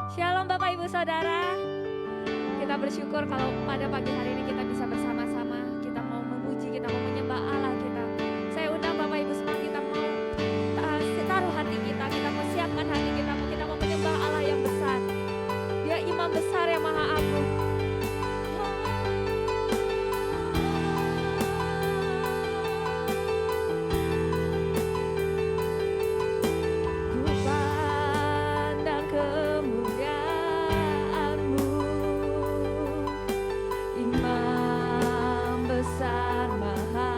Shalom Bapak Ibu Saudara. Kita bersyukur kalau pada pagi hari ini kita bisa bersama-sama. Kita mau memuji, kita mau menyembah Allah kita. Saya undang Bapak Ibu semua, kita mau taruh hati kita mau siapkan hati kita mau menyembah Allah yang besar. Dia Imam besar yang maha agung. Imam besar maha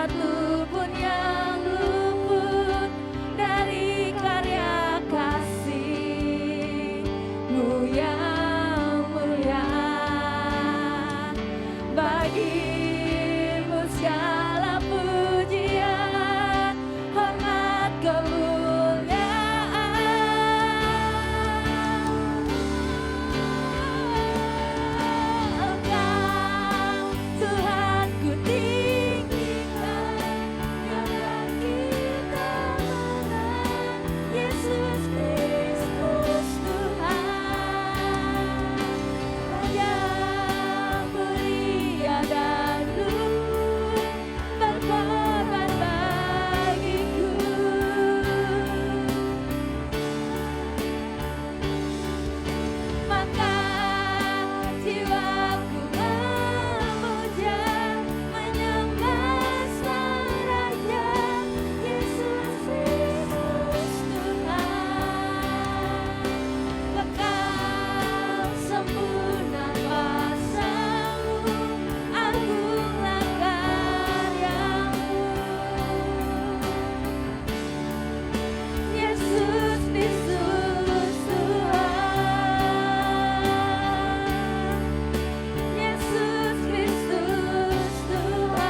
satu pun yang luput dari karya kasih-Mu yang mulia. Bagimu segala pujian, hormat, kemuliaan. Engkau Tuhan ku tinggikan, karena kita menang Yesus Kristus Tuhan. Yang mulia dan luhur berkorban bagiku. Maka jiwaku memuja, menyembah Sang Raja, Yesus Kristus Tuhan. Kekal sempurna kuasa-Mu, agunglah karya-Mu. Yesus Kristus Tuhan. Yesus Kristus Tuhan.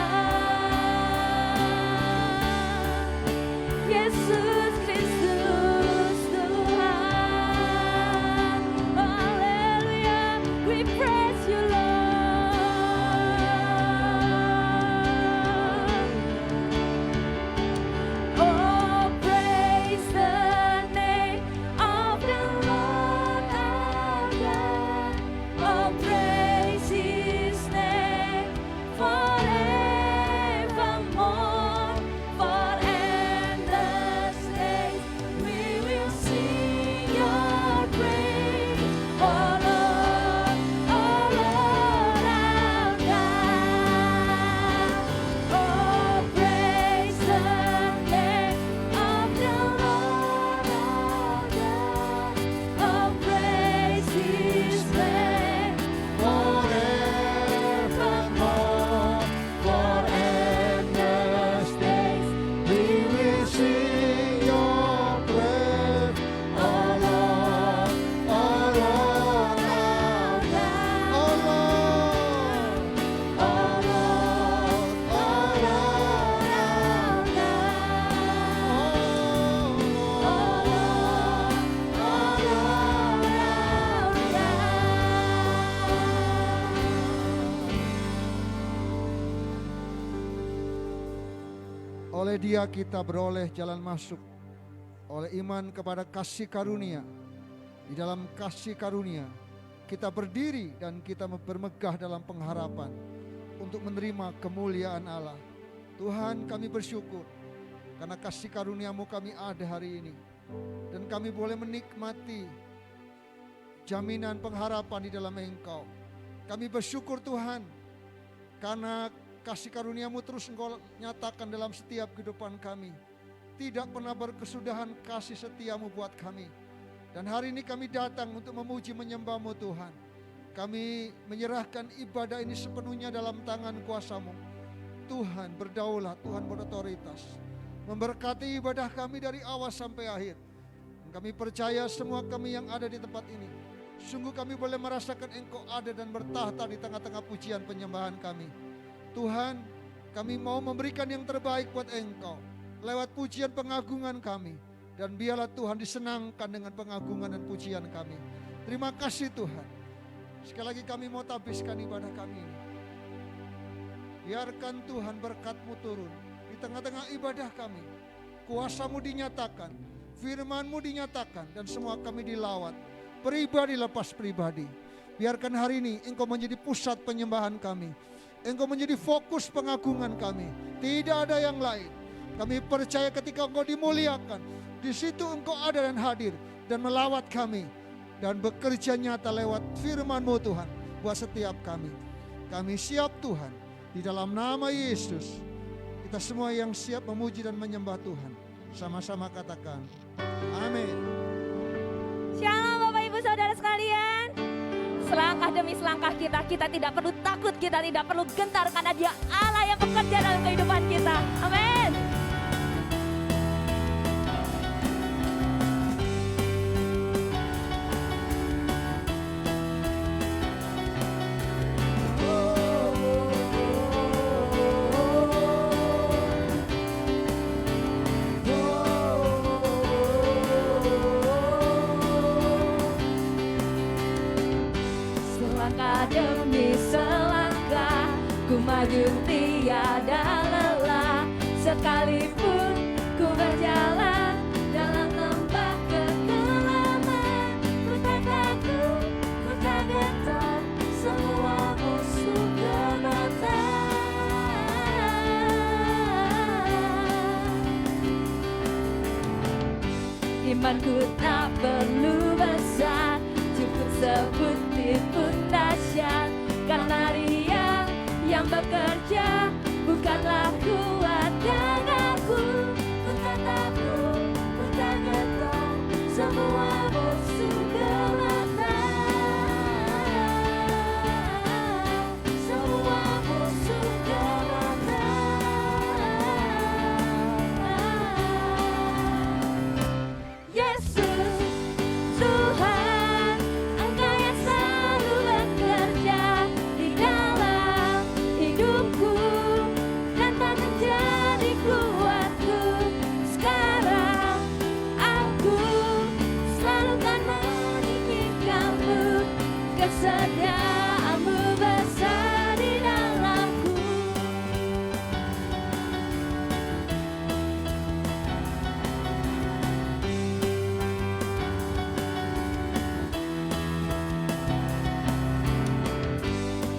Yesus Kristus Tuhan. Hallelujah, we praise You, Lord. Oh, praise the name of the Lord our God. Oh, praise His name forevermore. For endless days we will sing Your praise. Oh Lord our God. Oh, praise the name of the Lord our God. Oh, praise His name forevermore. For endless days we will sing Your praise. Oh Lord our God. Oh Lord, oh Lord our Oleh Dia kita beroleh jalan masuk, oleh iman kepada kasih karunia. Di dalam kasih karunia kita berdiri dan kita bermegah dalam pengharapan untuk menerima kemuliaan Allah. Tuhan, kami bersyukur karena kasih karunia-Mu kami ada hari ini, dan kami boleh menikmati jaminan pengharapan di dalam Engkau. Kami bersyukur Tuhan karena kasih karunia-Mu terus Engkau nyatakan dalam setiap kehidupan kami. Tidak pernah berkesudahan kasih setia-Mu buat kami. Dan hari ini kami datang untuk memuji menyembah-Mu Tuhan. Kami menyerahkan ibadah ini sepenuhnya dalam tangan kuasa-Mu. Tuhan berdaulat, Tuhan berotoritas. Memberkati ibadah kami dari awal sampai akhir. Dan kami percaya semua kami yang ada di tempat ini, sungguh kami boleh merasakan Engkau ada dan bertahta di tengah-tengah pujian penyembahan kami. Tuhan, kami mau memberikan yang terbaik buat Engkau lewat pujian pengagungan kami. Dan biarlah Tuhan disenangkan dengan pengagungan dan pujian kami. Terima kasih Tuhan. Sekali lagi kami mau tabiskan ibadah kami ini. Biarkan Tuhan berkat-Mu turun di tengah-tengah ibadah kami. Kuasa-Mu dinyatakan, firman-Mu dinyatakan, dan semua kami dilawat. Pribadi lepas pribadi. Biarkan hari ini Engkau menjadi pusat penyembahan kami. Engkau menjadi fokus pengagungan kami. Tidak ada yang lain. Kami percaya ketika Engkau dimuliakan, di situ Engkau ada dan hadir dan melawat kami dan bekerja nyata lewat firman-Mu Tuhan buat setiap kami. Kami siap Tuhan, di dalam nama Yesus. Kita semua yang siap memuji dan menyembah Tuhan, sama-sama katakan amin. Shalom Bapak Ibu Saudara sekalian. selangkah demi selangkah kita tidak perlu takut, kita tidak perlu gentar karena Dia Allah yang bekerja dalam kehidupan kita. Amin. Selangkah demi selangkah ku maju tiada lelah, sekalipun ku berjalan dalam lembah kekelaman. Ku tak takut, ku tak gentar, semua musuh gemetar. Imanku tak perlu besar, cukup sebutir pun dahsyat, karena Dia yang bekerja, bukanlah kuat dan aku. Ku tak takut, ku tak gentar, semua musuh gemetar. Semua musuh gemetar. Yesus, Tuhan, Engkau yang selalu bekerja di dalam hidupku dan tak menjadi kuatku. Sekarang aku selalu kan meninggikanmu, kesediaanmu besar di dalamku.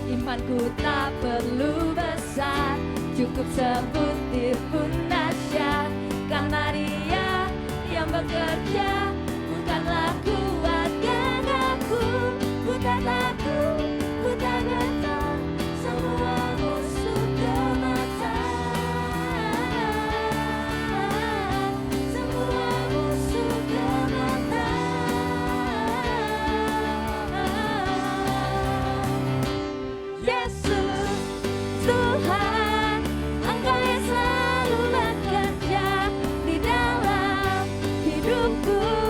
Imanku tak perlu besar, cukup sebutir pun dahsyat, karena Dia yang bekerja, bukanlah kuat gagahku. Ku tak takut, ku tak gentar, semua musuh gemetar. Semua musuh gemetar. Yesus, Tuhan, Engkau yang selalu bekerja di dalam hidupku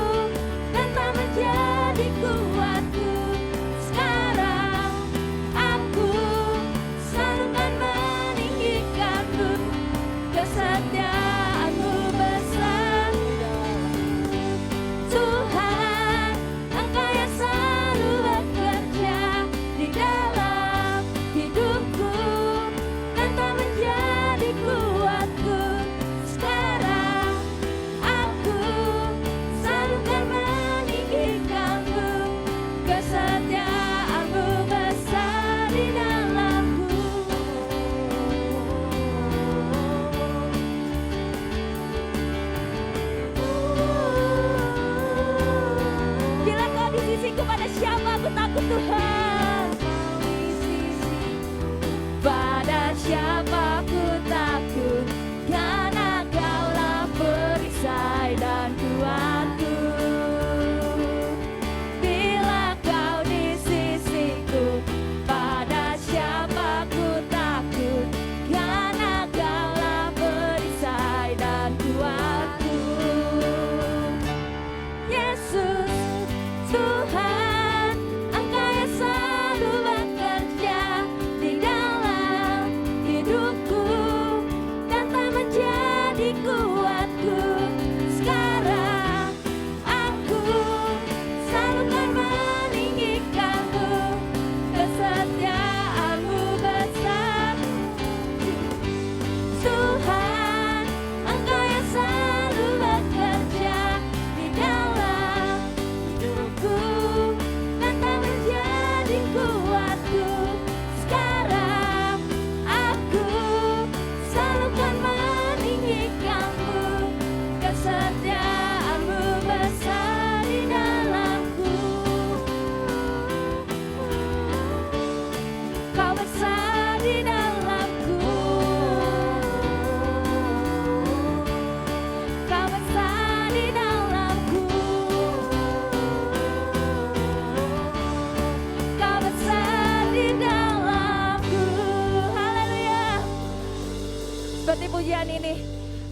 berhenti pujian ini.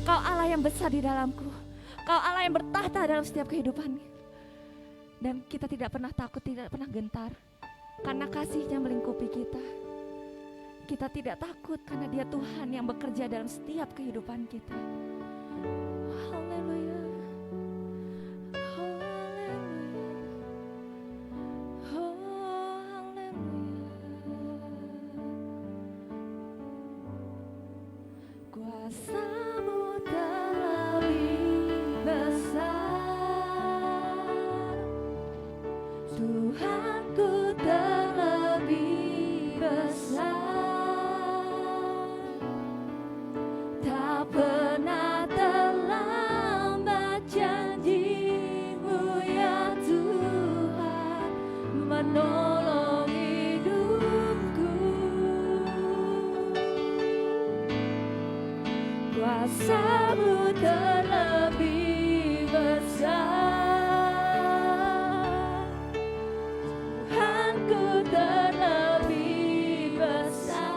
Kau Allah yang besar di dalamku. Kau Allah yang bertahta dalam setiap kehidupan. Dan kita tidak pernah takut, tidak pernah gentar. Karena kasih-Nya melingkupi kita. Kita tidak takut karena Dia Tuhan yang bekerja dalam setiap kehidupan kita. Haleluya. Haleluya. Oh, haleluya. Kuasa-Mu terlebih besar, Tuhanku terlebih besar. Tak pernah terlambat janji-Mu ya Tuhan, menolong hidupku. Kuasa-Mu terlebih besar, Tuhanku terlebih besar.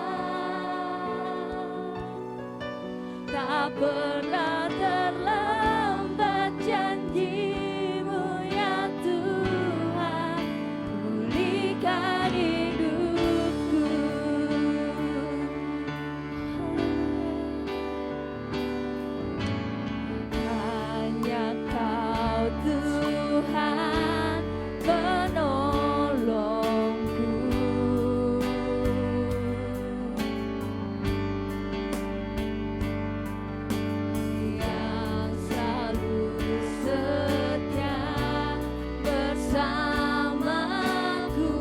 Tak pernah terlambat janji-Mu ya Tuhan, pulihkan hidupku. Hanya Kau Tuhan penolongku, yang selalu setia bersamaku.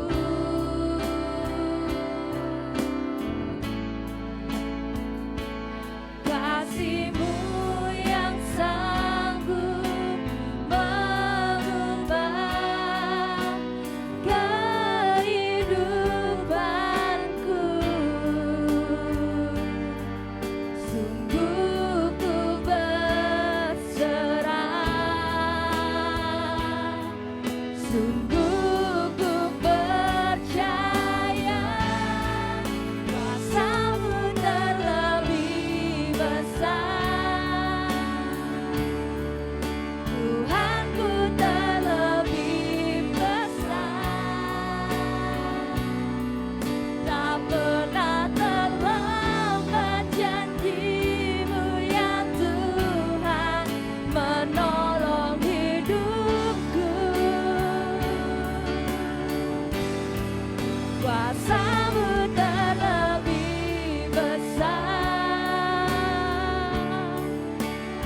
Kasih-Mu yang sanggup mengubah kehidupanku. Sungguh ku berserah, sungguh ku percaya. Kuasa-Mu terlebih besar, Tuhanku terlebih besar. Tak pernah terlambat janji-Mu ya Tuhan, menolong hidupku. Kuasa-Mu terlebih besar,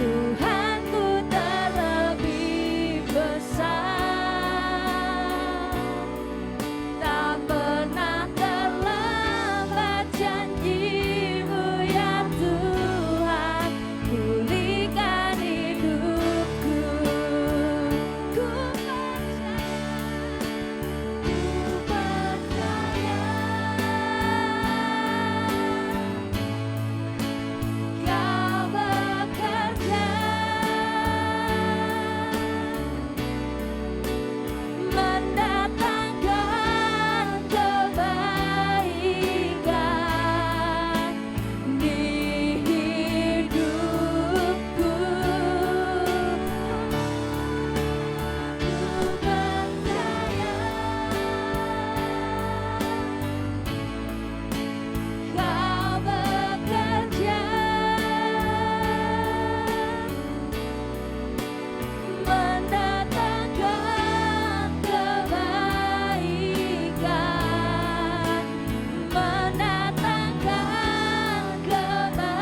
Tuhanku terlebih besar. Tak pernah terlambat janji-Mu ya Tuhan, pulihkan hidupku. Ku percaya, Kau bekerja, mendatangkan kebaikan di hidupku. Ku percaya Kau bekerja, mendatangkan kebaikan, mendatangkan kebaikan.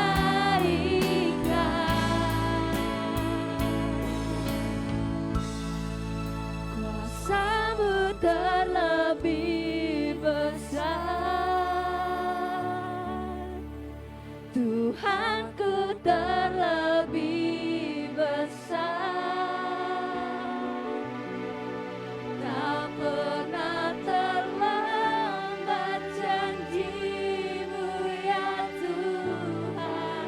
Kuasa-Mu terlebih besar, Tuhanku terlebih besar. Tak pernah terlambat janji-Mu ya Tuhan,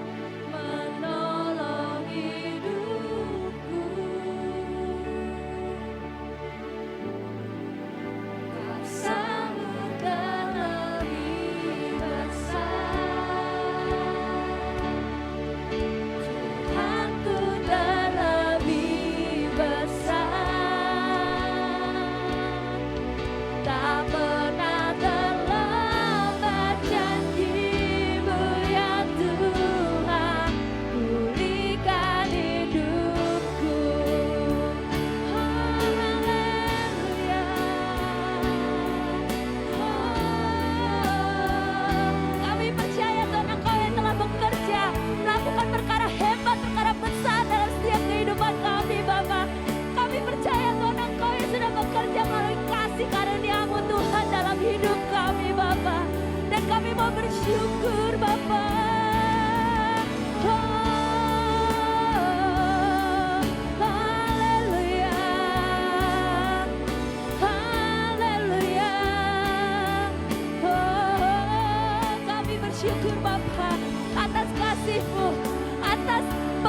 menolong hidupku. Kuasa-Mu terlebih besar,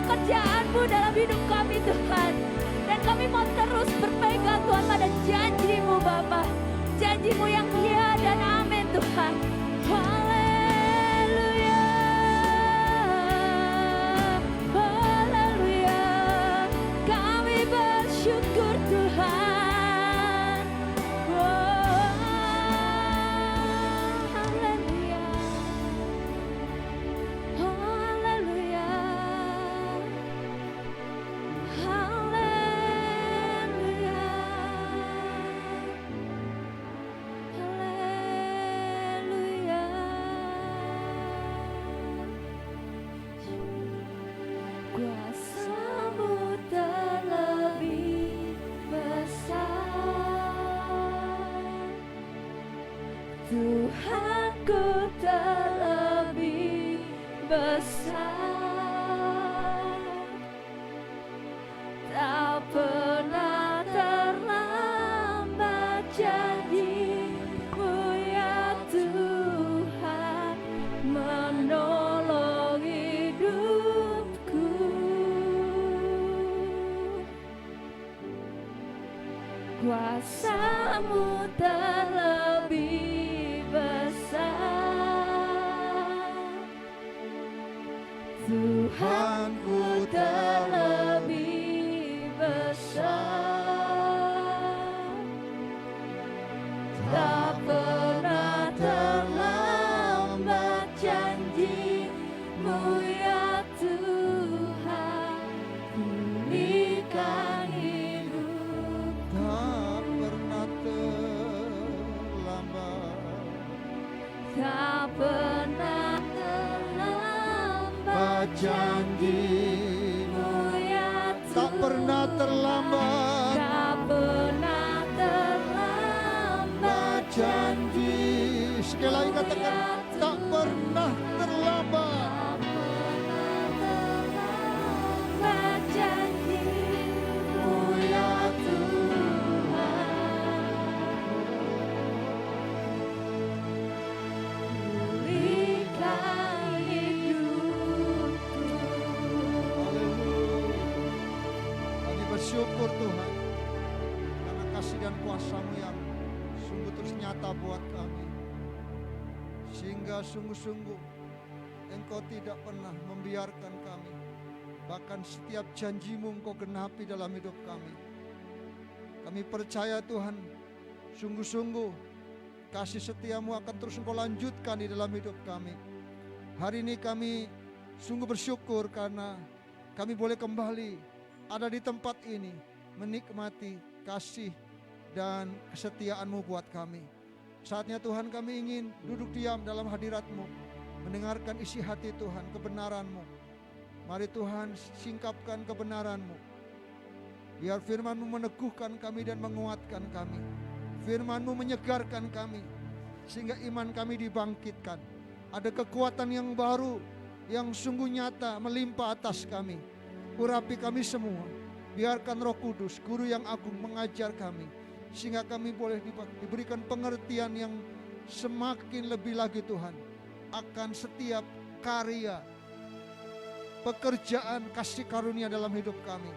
pekerjaan-Mu dalam hidup kami Tuhan. Dan kami mau terus berpegang Tuhan pada janji-Mu Bapa. Janji-Mu yang ya dan amin Tuhan. Haleluya. Haleluya. Kami bersyukur Tuhan. Oh, haleluya. Haleluya. Haleluya. Haleluya. Kuasa-Mu terlebih besar, Tuhanku terlebih besar. Tak pernah terlambat janji-Mu ya Tuhan, menolong hidupku. Kuasa-Mu terlebih besar, Tuhanku terlebih besar. Tak pernah terlambat janji-Mu ya Tuhan, pulihkan hidup. Tak pernah terlambat. Tak pernah terlambat Janji-Mu ya tak Tuhan. pernah terlambat. Tak pernah terlambat Janji, sekali lagi katakan, tak pernah terlambat. terlambat janji-Mu ya Tuhan. Pulihkan hidupku. Haleluya. Kami bersyukur Tuhan, karena kasih dan kuasa-Mu yang sungguh terus nyata buat kami. Sehingga sungguh-sungguh Engkau tidak pernah membiarkan kami. Bahkan setiap janji-Mu Engkau genapi dalam hidup kami. Kami percaya Tuhan, sungguh-sungguh kasih setia-Mu akan terus Engkau lanjutkan di dalam hidup kami. Hari ini kami sungguh bersyukur karena kami boleh kembali ada di tempat ini menikmati kasih dan kesetiaan-Mu buat kami. Saatnya Tuhan kami ingin duduk diam dalam hadirat-Mu, mendengarkan isi hati Tuhan, kebenaran-Mu. Mari Tuhan singkapkan kebenaran-Mu. Biar firman-Mu meneguhkan kami dan menguatkan kami. Firman-Mu menyegarkan kami, sehingga iman kami dibangkitkan. Ada kekuatan yang baru, yang sungguh nyata melimpah atas kami. Urapi kami semua. Biarkan Roh Kudus, Guru yang agung mengajar kami, sehingga kami boleh diberikan pengertian yang semakin lebih lagi Tuhan akan setiap karya, pekerjaan kasih karunia dalam hidup kami.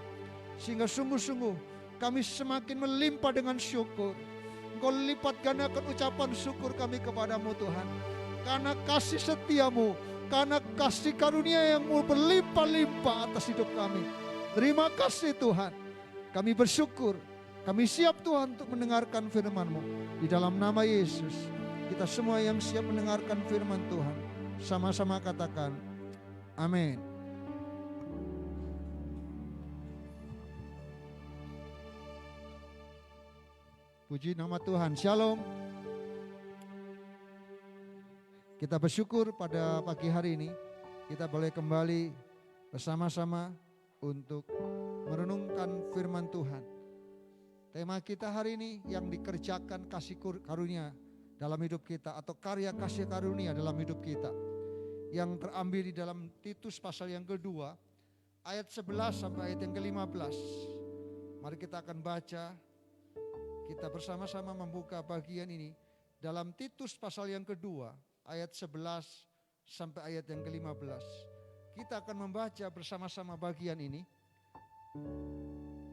Sehingga sungguh-sungguh kami semakin melimpah dengan syukur. Engkau lipat gandakan ucapan syukur kami kepadamu Tuhan. Karena kasih setiamu, karena kasih karunia yang berlimpah-limpah atas hidup kami. Terima kasih Tuhan. Kami bersyukur. Kami siap Tuhan untuk mendengarkan firman-Mu. Di dalam nama Yesus, kita semua yang siap mendengarkan firman Tuhan, sama-sama katakan, amin. Puji nama Tuhan, shalom. Kita bersyukur pada pagi hari ini, kita boleh kembali bersama-sama untuk merenungkan firman Tuhan. Tema kita hari ini yang dikerjakan kasih karunia dalam hidup kita, atau karya kasih karunia dalam hidup kita, yang terambil di dalam Titus pasal yang kedua ayat 11 sampai ayat yang ke-15. Mari kita akan baca, kita bersama-sama membuka bagian ini dalam Titus pasal yang kedua ayat 11 sampai ayat yang ke-15. Kita akan membaca bersama-sama bagian ini.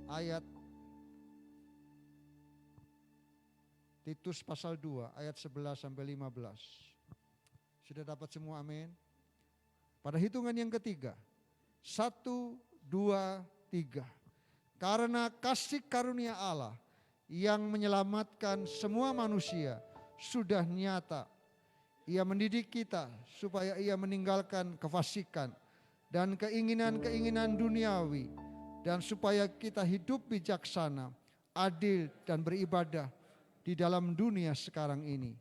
Ayat Titus pasal 2 ayat 11 sampai 15. Sudah dapat semua, amin. Pada hitungan yang ketiga, 1, 2, 3. Karena kasih karunia Allah yang menyelamatkan semua manusia sudah nyata. Ia mendidik kita supaya ia meninggalkan kefasikan dan keinginan-keinginan duniawi, dan supaya kita hidup bijaksana, adil dan beribadah di dalam dunia sekarang ini,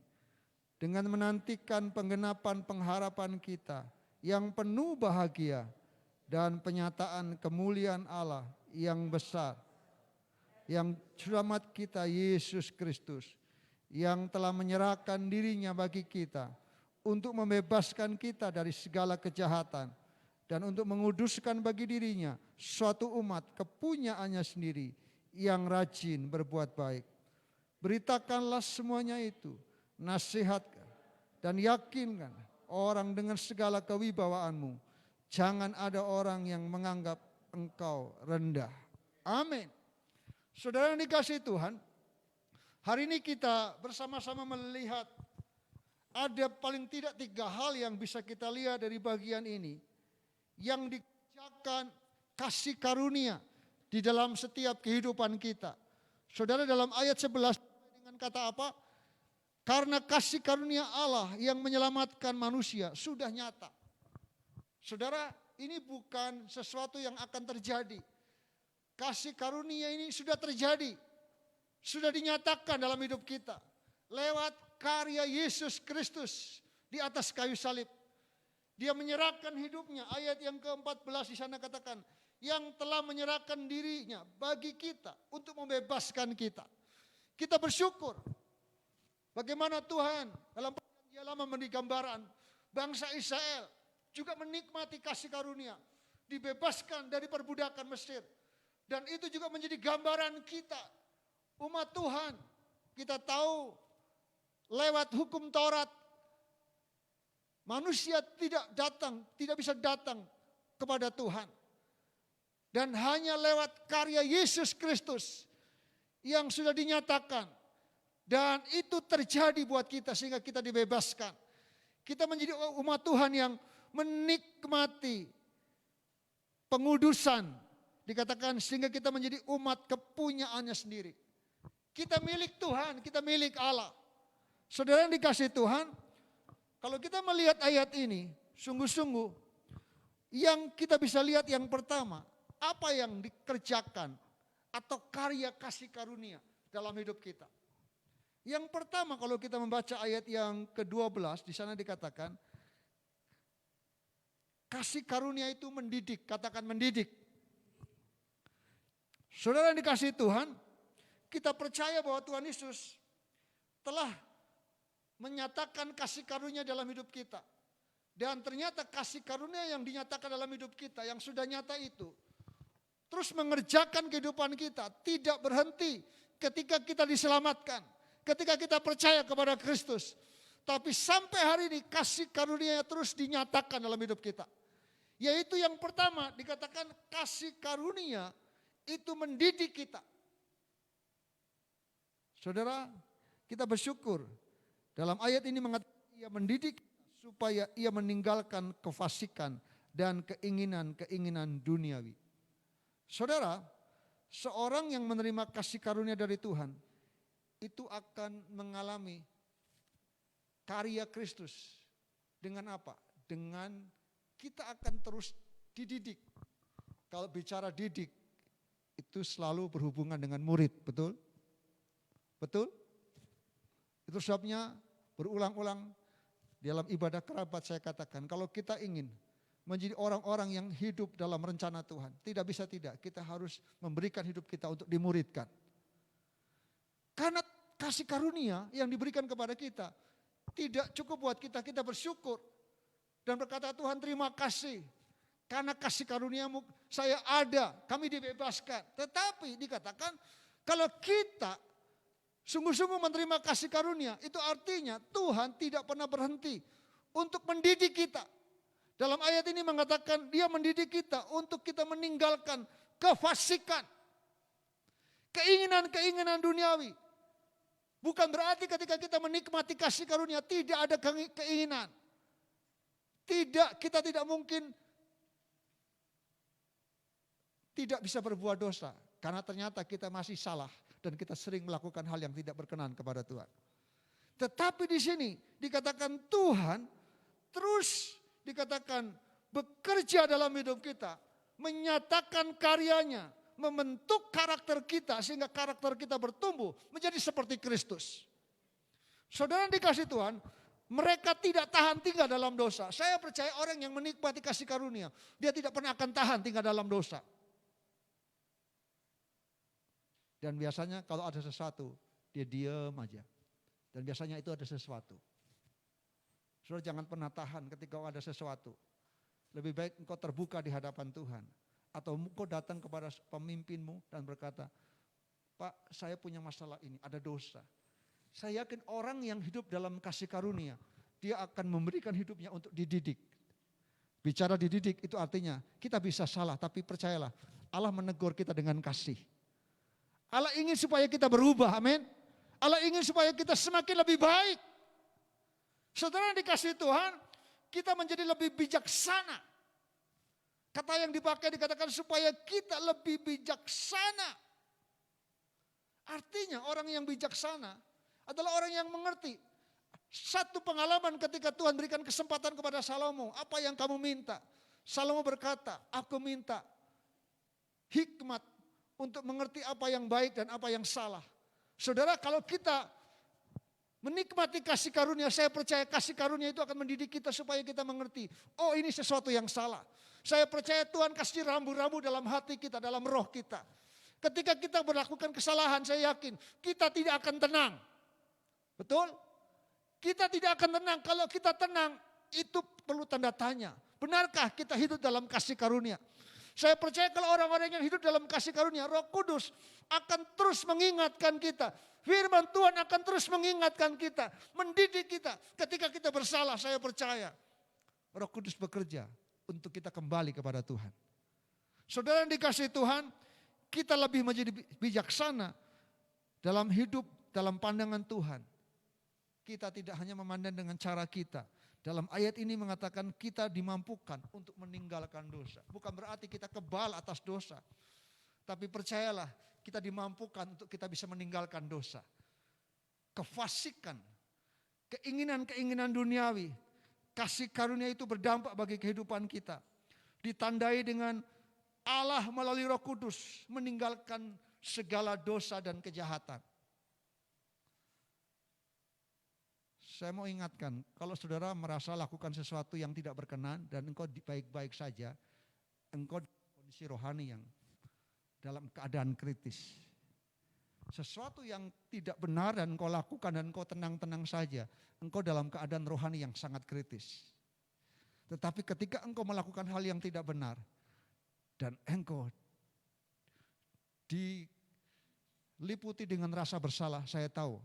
dengan menantikan penggenapan pengharapan kita yang penuh bahagia dan penyataan kemuliaan Allah yang besar, yang selamat kita Yesus Kristus, yang telah menyerahkan dirinya bagi kita untuk membebaskan kita dari segala kejahatan dan untuk menguduskan bagi dirinya suatu umat kepunyaannya sendiri yang rajin berbuat baik. Beritakanlah semuanya itu, nasihatkan dan yakinkan orang dengan segala kewibawaanmu. Jangan ada orang yang menganggap engkau rendah. Amin. Saudara yang dikasihi Tuhan, hari ini kita bersama-sama melihat ada paling tidak 3 hal yang bisa kita lihat dari bagian ini, yang dikerjakan kasih karunia di dalam setiap kehidupan kita. Saudara, dalam ayat 11 dengan kata apa? Karena kasih karunia Allah yang menyelamatkan manusia sudah nyata. Saudara, ini bukan sesuatu yang akan terjadi. Kasih karunia ini sudah terjadi. Sudah dinyatakan dalam hidup kita. Lewat karya Yesus Kristus di atas kayu salib. Dia menyerahkan hidupnya. Ayat yang ke-14 di sana katakan, yang telah menyerahkan dirinya bagi kita untuk membebaskan kita. Kita bersyukur bagaimana Tuhan dalam perjanjian lama memberi gambaran bangsa Israel juga menikmati kasih karunia, dibebaskan dari perbudakan Mesir. Dan itu juga menjadi gambaran kita, umat Tuhan. Kita tahu lewat hukum Taurat manusia tidak bisa datang kepada Tuhan. Dan hanya lewat karya Yesus Kristus yang sudah dinyatakan. Dan itu terjadi buat kita sehingga kita dibebaskan. Kita menjadi umat Tuhan yang menikmati pengudusan. Dikatakan sehingga kita menjadi umat kepunyaannya sendiri. Kita milik Tuhan, kita milik Allah. Saudara yang dikasihi Tuhan, kalau kita melihat ayat ini, sungguh-sungguh yang kita bisa lihat yang pertama, apa yang dikerjakan atau karya kasih karunia dalam hidup kita. Yang pertama kalau kita membaca ayat yang ke-12, di sana dikatakan kasih karunia itu mendidik, katakan mendidik. Saudara yang dikasihi Tuhan, kita percaya bahwa Tuhan Yesus telah menyatakan kasih karunia dalam hidup kita. Dan ternyata kasih karunia yang dinyatakan dalam hidup kita, yang sudah nyata itu, terus mengerjakan kehidupan kita, tidak berhenti ketika kita diselamatkan, ketika kita percaya kepada Kristus. Tapi sampai hari ini kasih karunia terus dinyatakan dalam hidup kita. Yaitu yang pertama dikatakan kasih karunia itu mendidik kita. Saudara, kita bersyukur dalam ayat ini mengatakan ia mendidik supaya ia meninggalkan kefasikan dan keinginan-keinginan duniawi. Saudara, seorang yang menerima kasih karunia dari Tuhan itu akan mengalami karya Kristus. Dengan apa? Dengan kita akan terus dididik. Kalau bicara didik, itu selalu berhubungan dengan murid, betul? Betul? Itu sebabnya berulang-ulang dalam ibadah kerabat saya katakan, kalau kita ingin menjadi orang-orang yang hidup dalam rencana Tuhan, tidak bisa tidak, kita harus memberikan hidup kita untuk dimuridkan. Karena kasih karunia yang diberikan kepada kita, tidak cukup buat kita, kita bersyukur. Dan berkata Tuhan terima kasih, karena kasih karuniamu saya ada, kami dibebaskan. Tetapi dikatakan kalau kita sungguh-sungguh menerima kasih karunia, itu artinya Tuhan tidak pernah berhenti untuk mendidik kita. Dalam ayat ini mengatakan dia mendidik kita untuk kita meninggalkan kefasikan. Keinginan-keinginan duniawi. Bukan berarti ketika kita menikmati kasih karunia tidak ada keinginan. Tidak, kita tidak mungkin tidak bisa berbuat dosa. Karena ternyata kita masih salah dan kita sering melakukan hal yang tidak berkenan kepada Tuhan. Tetapi di sini dikatakan Tuhan terus dikatakan bekerja dalam hidup kita. Menyatakan karyanya, membentuk karakter kita sehingga karakter kita bertumbuh menjadi seperti Kristus. Saudara dikasih Tuhan, mereka tidak tahan tinggal dalam dosa. Saya percaya orang yang menikmati kasih karunia, dia tidak pernah akan tahan tinggal dalam dosa. Dan biasanya kalau ada sesuatu, dia diam aja. Dan biasanya itu ada sesuatu. Saudara jangan pernah tahan ketika ada sesuatu. Lebih baik engkau terbuka di hadapan Tuhan. Atau engkau datang kepada pemimpinmu dan berkata, Pak, saya punya masalah ini, ada dosa. Saya yakin orang yang hidup dalam kasih karunia, dia akan memberikan hidupnya untuk dididik. Bicara dididik itu artinya kita bisa salah, tapi percayalah Allah menegur kita dengan kasih. Allah ingin supaya kita berubah, amin. Allah ingin supaya kita semakin lebih baik. Saudara dikasih Tuhan, kita menjadi lebih bijaksana. Kata yang dipakai dikatakan supaya kita lebih bijaksana. Artinya orang yang bijaksana adalah orang yang mengerti. Satu pengalaman ketika Tuhan berikan kesempatan kepada Salomo, apa yang kamu minta? Salomo berkata, aku minta hikmat untuk mengerti apa yang baik dan apa yang salah. Saudara, kalau kita menikmati kasih karunia, saya percaya kasih karunia itu akan mendidik kita supaya kita mengerti. Oh, ini sesuatu yang salah. Saya percaya Tuhan kasih rambu-rambu dalam hati kita, dalam roh kita. Ketika kita melakukan kesalahan, saya yakin kita tidak akan tenang. Betul? Kita tidak akan tenang. Kalau kita tenang, itu perlu tanda tanya. Benarkah kita hidup dalam kasih karunia? Saya percaya kalau orang-orang yang hidup dalam kasih karunia, Roh Kudus akan terus mengingatkan kita. Firman Tuhan akan terus mengingatkan kita, mendidik kita. Ketika kita bersalah, saya percaya Roh Kudus bekerja untuk kita kembali kepada Tuhan. Saudara yang dikasihi Tuhan, kita lebih menjadi bijaksana dalam hidup, dalam pandangan Tuhan. Kita tidak hanya memandang dengan cara kita. Dalam ayat ini mengatakan kita dimampukan untuk meninggalkan dosa. Bukan berarti kita kebal atas dosa. Tapi percayalah, kita dimampukan untuk kita bisa meninggalkan dosa. Kefasikan, keinginan-keinginan duniawi, kasih karunia itu berdampak bagi kehidupan kita. Ditandai dengan Allah melalui Roh Kudus meninggalkan segala dosa dan kejahatan. Saya mau ingatkan, kalau saudara merasa lakukan sesuatu yang tidak berkenan dan engkau baik-baik saja, engkau dalam kondisi rohani yang dalam keadaan kritis. Sesuatu yang tidak benar dan engkau lakukan dan engkau tenang-tenang saja, engkau dalam keadaan rohani yang sangat kritis. Tetapi ketika engkau melakukan hal yang tidak benar dan engkau diliputi dengan rasa bersalah, saya tahu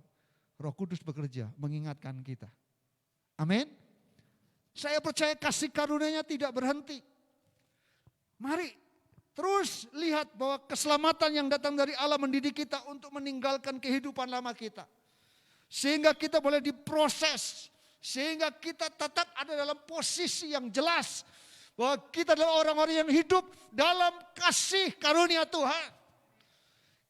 Roh Kudus bekerja mengingatkan kita. Amin. Saya percaya kasih karunia-Nya tidak berhenti. Mari terus lihat bahwa keselamatan yang datang dari Allah mendidik kita untuk meninggalkan kehidupan lama kita. Sehingga kita boleh diproses. Sehingga kita tetap ada dalam posisi yang jelas. Bahwa kita adalah orang-orang yang hidup dalam kasih karunia Tuhan.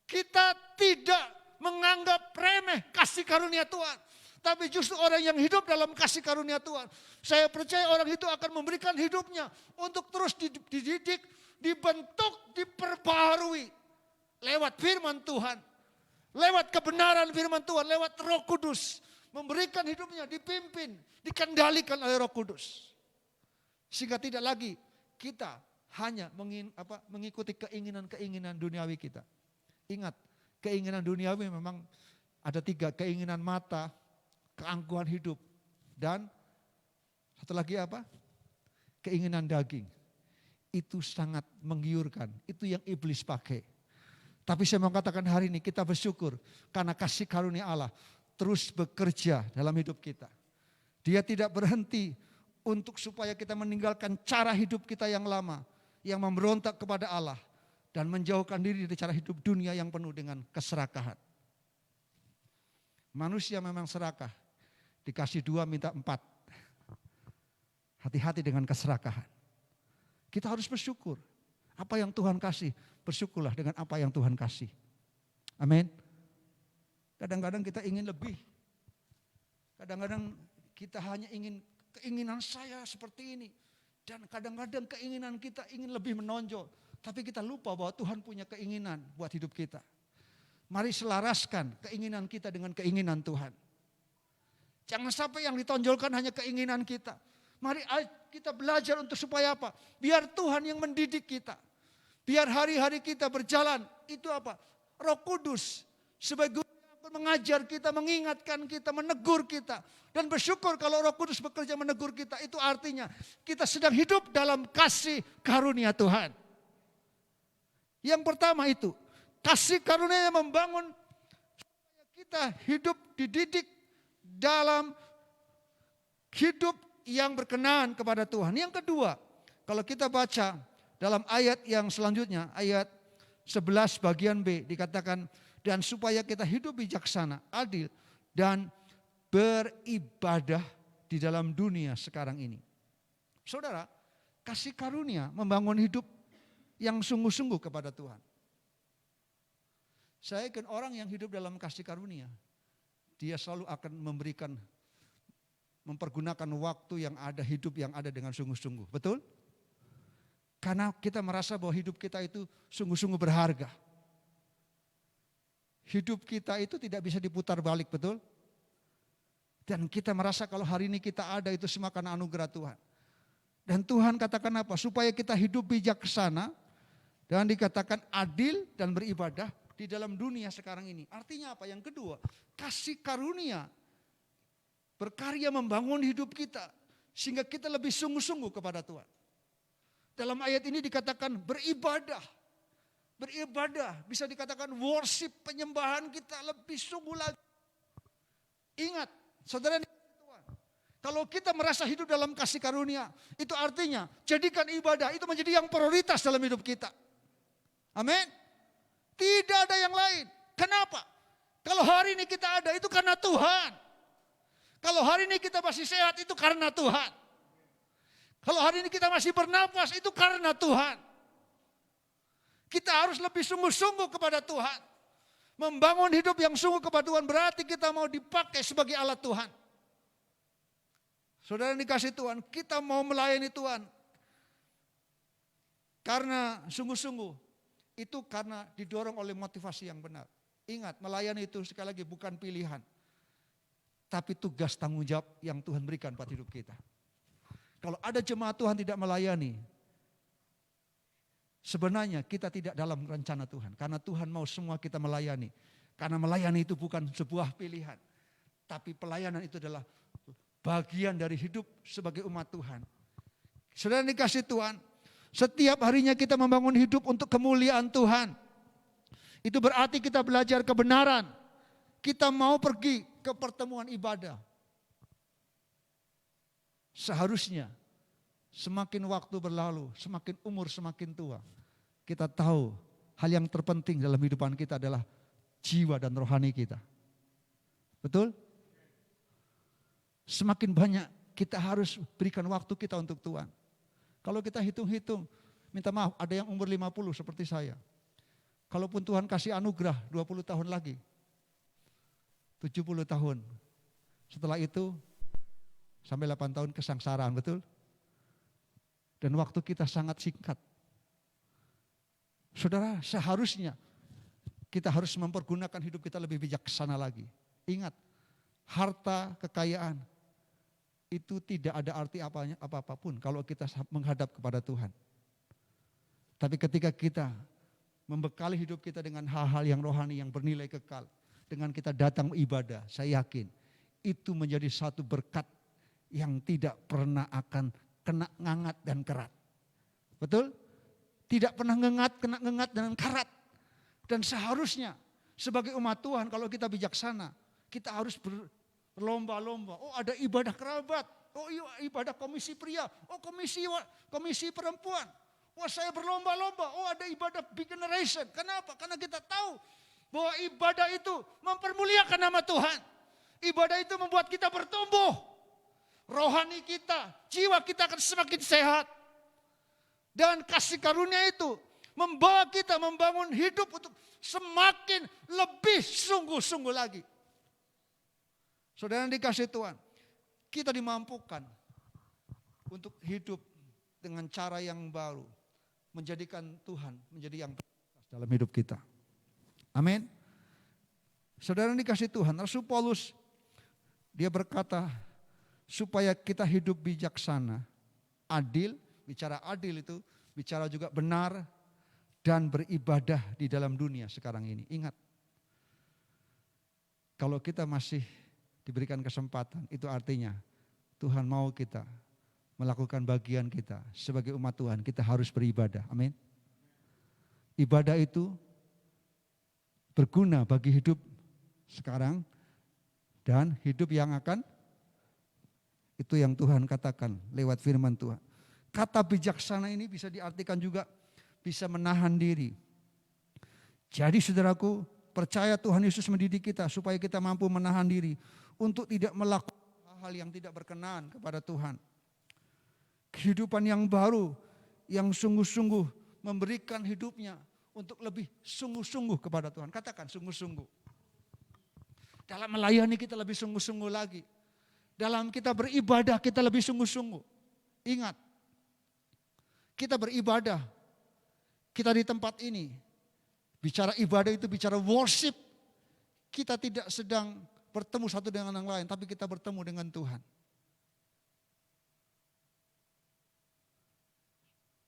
Kita tidak menganggap remeh kasih karunia Tuhan. Tapi justru orang yang hidup dalam kasih karunia Tuhan. Saya percaya orang itu akan memberikan hidupnya untuk terus dididik, dibentuk, diperbaharui. Lewat firman Tuhan. Lewat kebenaran firman Tuhan, lewat Roh Kudus. Memberikan hidupnya, dipimpin, dikendalikan oleh Roh Kudus. Sehingga tidak lagi kita hanya mengikuti keinginan-keinginan duniawi kita. Ingat, keinginan duniawi memang ada 3, keinginan mata, keangkuhan hidup, dan satu lagi apa? Keinginan daging. Itu sangat menggiurkan, itu yang iblis pakai. Tapi saya mau katakan hari ini kita bersyukur karena kasih karunia Allah terus bekerja dalam hidup kita. Dia tidak berhenti untuk supaya kita meninggalkan cara hidup kita yang lama, yang memberontak kepada Allah dan menjauhkan diri dari cara hidup dunia yang penuh dengan keserakahan. Manusia memang serakah, dikasih 2 minta 4. Hati-hati dengan keserakahan. Kita harus bersyukur. Apa yang Tuhan kasih, bersyukurlah dengan apa yang Tuhan kasih. Amin. Kadang-kadang kita ingin lebih. Kadang-kadang kita hanya ingin keinginan saya seperti ini. Dan kadang-kadang keinginan kita ingin lebih menonjol. Tapi kita lupa bahwa Tuhan punya keinginan buat hidup kita. Mari selaraskan keinginan kita dengan keinginan Tuhan. Jangan sampai yang ditonjolkan hanya keinginan kita. Mari kita belajar untuk supaya apa? Biar Tuhan yang mendidik kita. Biar hari-hari kita berjalan, itu apa? Roh Kudus sebagai guru yang akan mengajar kita, mengingatkan kita, menegur kita. Dan bersyukur kalau Roh Kudus bekerja menegur kita, itu artinya kita sedang hidup dalam kasih karunia Tuhan. Yang pertama itu, kasih karunia yang membangun supaya kita hidup dididik dalam hidup yang berkenan kepada Tuhan. Yang kedua, kalau kita baca dalam ayat yang selanjutnya, ayat 11 bagian B dikatakan, dan supaya kita hidup bijaksana, adil, dan beribadah di dalam dunia sekarang ini. Saudara, kasih karunia membangun hidup yang sungguh-sungguh kepada Tuhan. Saya yakin orang yang hidup dalam kasih karunia, dia selalu akan mempergunakan waktu yang ada, hidup yang ada dengan sungguh-sungguh. Betul? Karena kita merasa bahwa hidup kita itu sungguh-sungguh berharga. Hidup kita itu tidak bisa diputar balik, betul? Dan kita merasa kalau hari ini kita ada itu semua karena anugerah Tuhan. Dan Tuhan katakan apa? Supaya kita hidup bijaksana dan dikatakan adil dan beribadah di dalam dunia sekarang ini. Artinya apa? Yang kedua, kasih karunia berkarya membangun hidup kita sehingga kita lebih sungguh-sungguh kepada Tuhan. Dalam ayat ini dikatakan beribadah. Beribadah bisa dikatakan worship, penyembahan kita lebih sungguh lagi. Ingat, saudara Tuhan, kalau kita merasa hidup dalam kasih karunia, itu artinya jadikan ibadah itu menjadi yang prioritas dalam hidup kita. Amin. Tidak ada yang lain. Kenapa? Kalau hari ini kita ada itu karena Tuhan. Kalau hari ini kita masih sehat itu karena Tuhan. Kalau hari ini kita masih bernapas itu karena Tuhan. Kita harus lebih sungguh-sungguh kepada Tuhan. Membangun hidup yang sungguh kepada Tuhan berarti kita mau dipakai sebagai alat Tuhan. Saudara yang dikasih Tuhan, kita mau melayani Tuhan. Karena sungguh-sungguh, itu karena didorong oleh motivasi yang benar. Ingat, melayani itu sekali lagi bukan pilihan. Tapi tugas tanggung jawab yang Tuhan berikan buat hidup kita. Kalau ada jemaat Tuhan tidak melayani, sebenarnya kita tidak dalam rencana Tuhan. Karena Tuhan mau semua kita melayani. Karena melayani itu bukan sebuah pilihan. Tapi pelayanan itu adalah bagian dari hidup sebagai umat Tuhan. Saudara dikasih Tuhan, setiap harinya kita membangun hidup untuk kemuliaan Tuhan. Itu berarti kita belajar kebenaran. Kita mau pergi ke pertemuan ibadah. Seharusnya semakin waktu berlalu, semakin umur semakin tua, kita tahu hal yang terpenting dalam kehidupan kita adalah jiwa dan rohani kita. Betul? Semakin banyak kita harus berikan waktu kita untuk Tuhan. Kalau kita hitung-hitung, minta maaf ada yang umur 50 seperti saya. Kalaupun Tuhan kasih anugerah 20 tahun lagi, 70 tahun. Setelah itu sampai 8 tahun kesengsaraan, betul? Dan waktu kita sangat singkat. Saudara, seharusnya kita harus mempergunakan hidup kita lebih bijaksana lagi. Ingat, harta, kekayaan itu tidak ada arti apa-apapun kalau kita menghadap kepada Tuhan. Tapi ketika kita membekali hidup kita dengan hal-hal yang rohani yang bernilai kekal, dengan kita datang ibadah, saya yakin itu menjadi satu berkat yang tidak pernah akan kena ngangat dan kerat. Betul? Tidak pernah kena ngengat dan karat. Dan seharusnya sebagai umat Tuhan kalau kita bijaksana, kita harus berlomba-lomba. Oh ada ibadah kerabat, Oh iya, ibadah komisi pria. Oh komisi perempuan. Wah saya berlomba-lomba. Oh ada ibadah big generation. Kenapa? Karena kita tahu bahwa ibadah itu mempermuliakan nama Tuhan. Ibadah itu membuat kita bertumbuh. Rohani kita, jiwa kita akan semakin sehat. Dan kasih karunia itu membawa kita membangun hidup untuk semakin lebih sungguh-sungguh lagi. Saudara yang dikasih Tuhan, kita dimampukan untuk hidup dengan cara yang baru. Menjadikan Tuhan menjadi yang prioritas dalam hidup kita. Amin. Saudara yang dikasih Tuhan, Rasul Paulus dia berkata supaya kita hidup bijaksana, adil, bicara adil itu bicara juga benar dan beribadah di dalam dunia sekarang ini. Ingat, kalau kita masih diberikan kesempatan, itu artinya Tuhan mau kita melakukan bagian kita sebagai umat Tuhan. Kita harus beribadah, amin. Ibadah itu berguna bagi hidup sekarang dan hidup yang akan, itu yang Tuhan katakan lewat firman Tuhan. Kata bijaksana ini bisa diartikan juga bisa menahan diri. Jadi saudaraku, percaya Tuhan Yesus mendidik kita supaya kita mampu menahan diri untuk tidak melakukan hal-hal yang tidak berkenan kepada Tuhan. Kehidupan yang baru, yang sungguh-sungguh memberikan hidupnya untuk lebih sungguh-sungguh kepada Tuhan. Katakan sungguh-sungguh. Dalam melayani kita lebih sungguh-sungguh lagi. Dalam kita beribadah kita lebih sungguh-sungguh. Ingat, kita beribadah, kita di tempat ini, bicara ibadah itu bicara worship. Kita tidak sedang bertemu satu dengan yang lain, tapi kita bertemu dengan Tuhan.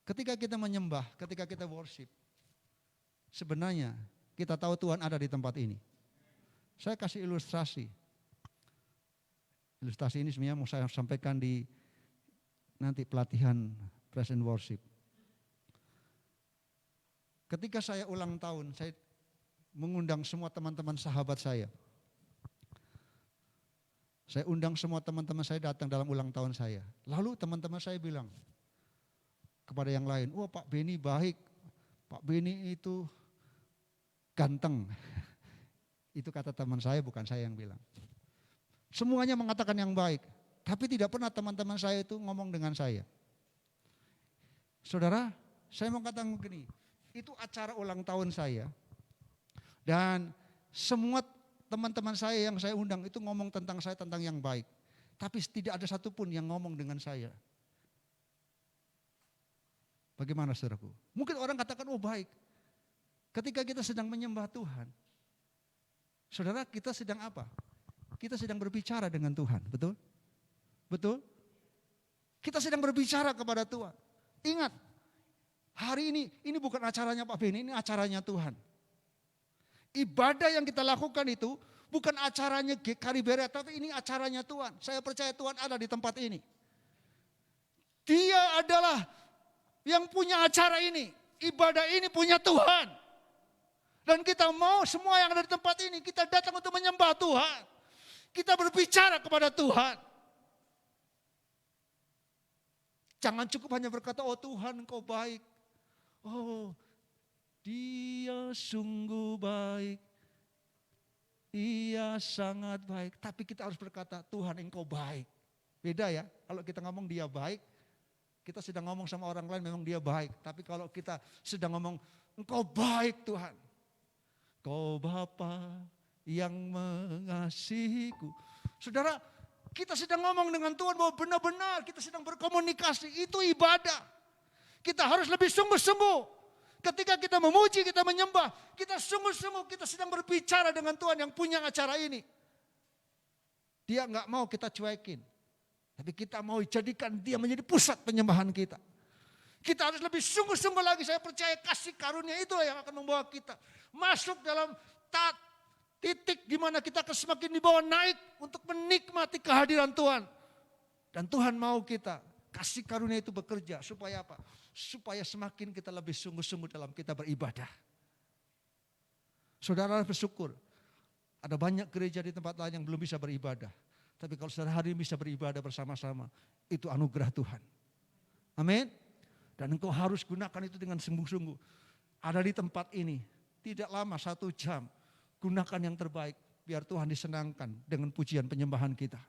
Ketika kita menyembah, ketika kita worship, sebenarnya kita tahu Tuhan ada di tempat ini. Saya kasih ilustrasi. Ilustrasi ini sebenarnya mau saya sampaikan di nanti pelatihan praise and worship. Ketika saya ulang tahun, saya mengundang semua teman-teman sahabat saya. Saya undang semua teman-teman saya datang dalam ulang tahun saya. Lalu teman-teman saya bilang kepada yang lain, wah Pak Beni baik, Pak Beni itu ganteng. Itu kata teman saya, bukan saya yang bilang. Semuanya mengatakan yang baik, tapi tidak pernah teman-teman saya itu ngomong dengan saya. Saudara, saya mau katakan begini, itu acara ulang tahun saya. Dan semua teman-teman saya yang saya undang itu ngomong tentang saya, tentang yang baik. Tapi tidak ada satupun yang ngomong dengan saya. Bagaimana saudaraku? Mungkin orang katakan, oh baik. Ketika kita sedang menyembah Tuhan, saudara kita sedang apa? Kita sedang berbicara dengan Tuhan, betul? Betul? Kita sedang berbicara kepada Tuhan. Ingat, hari ini bukan acaranya Pak Beni, ini acaranya Tuhan. Ibadah yang kita lakukan itu bukan acaranya Karibera, tapi ini acaranya Tuhan. Saya percaya Tuhan ada di tempat ini. Dia adalah yang punya acara ini. Ibadah ini punya Tuhan. Dan kita mau semua yang ada di tempat ini, kita datang untuk menyembah Tuhan. Kita berbicara kepada Tuhan. Jangan cukup hanya berkata, oh Tuhan Engkau baik. Oh Dia sungguh baik. Ia sangat baik. Tapi kita harus berkata, Tuhan Engkau baik. Beda ya, kalau kita ngomong dia baik, kita sedang ngomong sama orang lain memang dia baik. Tapi kalau kita sedang ngomong, Engkau baik Tuhan. Kau Bapa yang mengasihiku. Saudara, kita sedang ngomong dengan Tuhan bahwa benar-benar kita sedang berkomunikasi. Itu ibadah. Kita harus lebih sungguh-sungguh. Ketika kita memuji, kita menyembah, kita sungguh-sungguh, kita sedang berbicara dengan Tuhan yang punya acara ini. Dia enggak mau kita cuekin. Tapi kita mau jadikan dia menjadi pusat penyembahan kita. Kita harus lebih sungguh-sungguh lagi. Saya percaya kasih karunia itu yang akan membawa kita masuk dalam titik di mana kita akan semakin dibawa naik untuk menikmati kehadiran Tuhan. Dan Tuhan mau kita kasih karunia itu bekerja supaya apa? Supaya semakin kita lebih sungguh-sungguh dalam kita beribadah. Saudara bersyukur, ada banyak gereja di tempat lain yang belum bisa beribadah. Tapi kalau saudara hari ini bisa beribadah bersama-sama, itu anugerah Tuhan. Amin. Dan engkau harus gunakan itu dengan sungguh-sungguh. Ada di tempat ini, tidak lama 1 jam. Gunakan yang terbaik, biar Tuhan disenangkan dengan pujian penyembahan kita.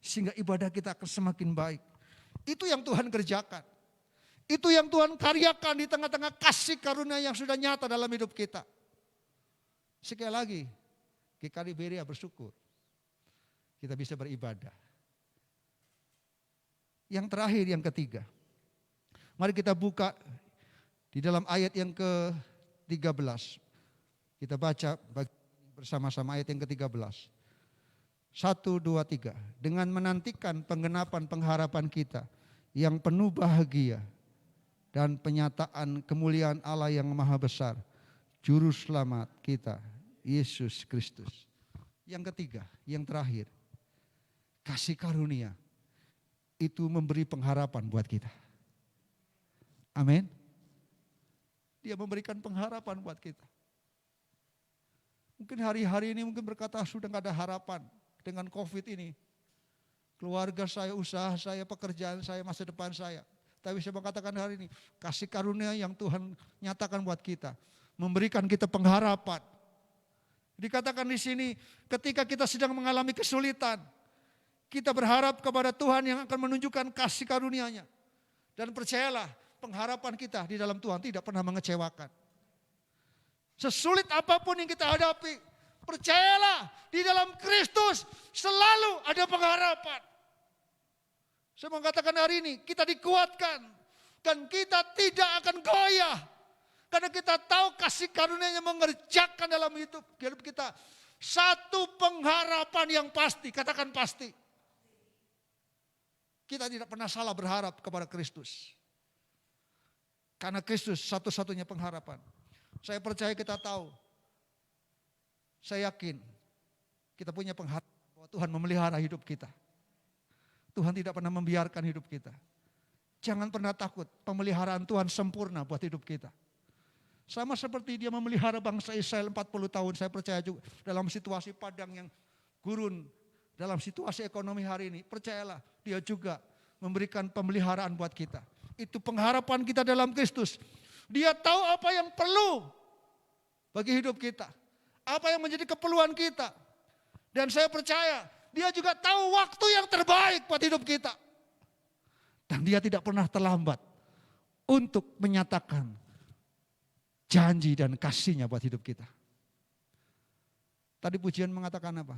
Sehingga ibadah kita akan semakin baik. Itu yang Tuhan kerjakan. Itu yang Tuhan karyakan di tengah-tengah kasih karunia yang sudah nyata dalam hidup kita. Sekali lagi, GKI Berea bersyukur. Kita bisa beribadah. Yang terakhir, yang ketiga. Mari kita buka di dalam ayat yang ke-13. Kita baca bersama-sama ayat yang ke-13. 1, 2, 3. Dengan menantikan penggenapan pengharapan kita yang penuh bahagia dan penyataan kemuliaan Allah yang maha besar, Juru Selamat kita, Yesus Kristus. Yang ketiga, yang terakhir. Kasih karunia itu memberi pengharapan buat kita. Amin. Dia memberikan pengharapan buat kita. Mungkin hari-hari ini mungkin berkata sudah gak ada harapan dengan COVID ini. Keluarga saya, usaha saya, pekerjaan saya, masa depan saya. Tapi saya mengatakan hari ini, kasih karunia yang Tuhan nyatakan buat kita. Memberikan kita pengharapan. Dikatakan di sini, ketika kita sedang mengalami kesulitan, kita berharap kepada Tuhan yang akan menunjukkan kasih karunia-Nya. Dan percayalah, pengharapan kita di dalam Tuhan tidak pernah mengecewakan. Sesulit apapun yang kita hadapi, percayalah di dalam Kristus selalu ada pengharapan. Saya mengatakan hari ini kita dikuatkan dan kita tidak akan goyah. Karena kita tahu kasih karunia-Nya mengerjakan dalam hidup kita. Satu pengharapan yang pasti, katakan pasti. Kita tidak pernah salah berharap kepada Kristus. Karena Kristus satu-satunya pengharapan. Saya percaya kita tahu. Saya yakin kita punya pengharapan bahwa Tuhan memelihara hidup kita. Tuhan tidak pernah membiarkan hidup kita. Jangan pernah takut, pemeliharaan Tuhan sempurna buat hidup kita. Sama seperti dia memelihara bangsa Israel 40 tahun, saya percaya juga dalam situasi padang yang gurun, dalam situasi ekonomi hari ini, percayalah dia juga memberikan pemeliharaan buat kita. Itu pengharapan kita dalam Kristus. Dia tahu apa yang perlu bagi hidup kita. Apa yang menjadi keperluan kita. Dan saya percaya dia juga tahu waktu yang terbaik buat hidup kita. Dan dia tidak pernah terlambat untuk menyatakan janji dan kasih-Nya buat hidup kita. Tadi pujian mengatakan apa?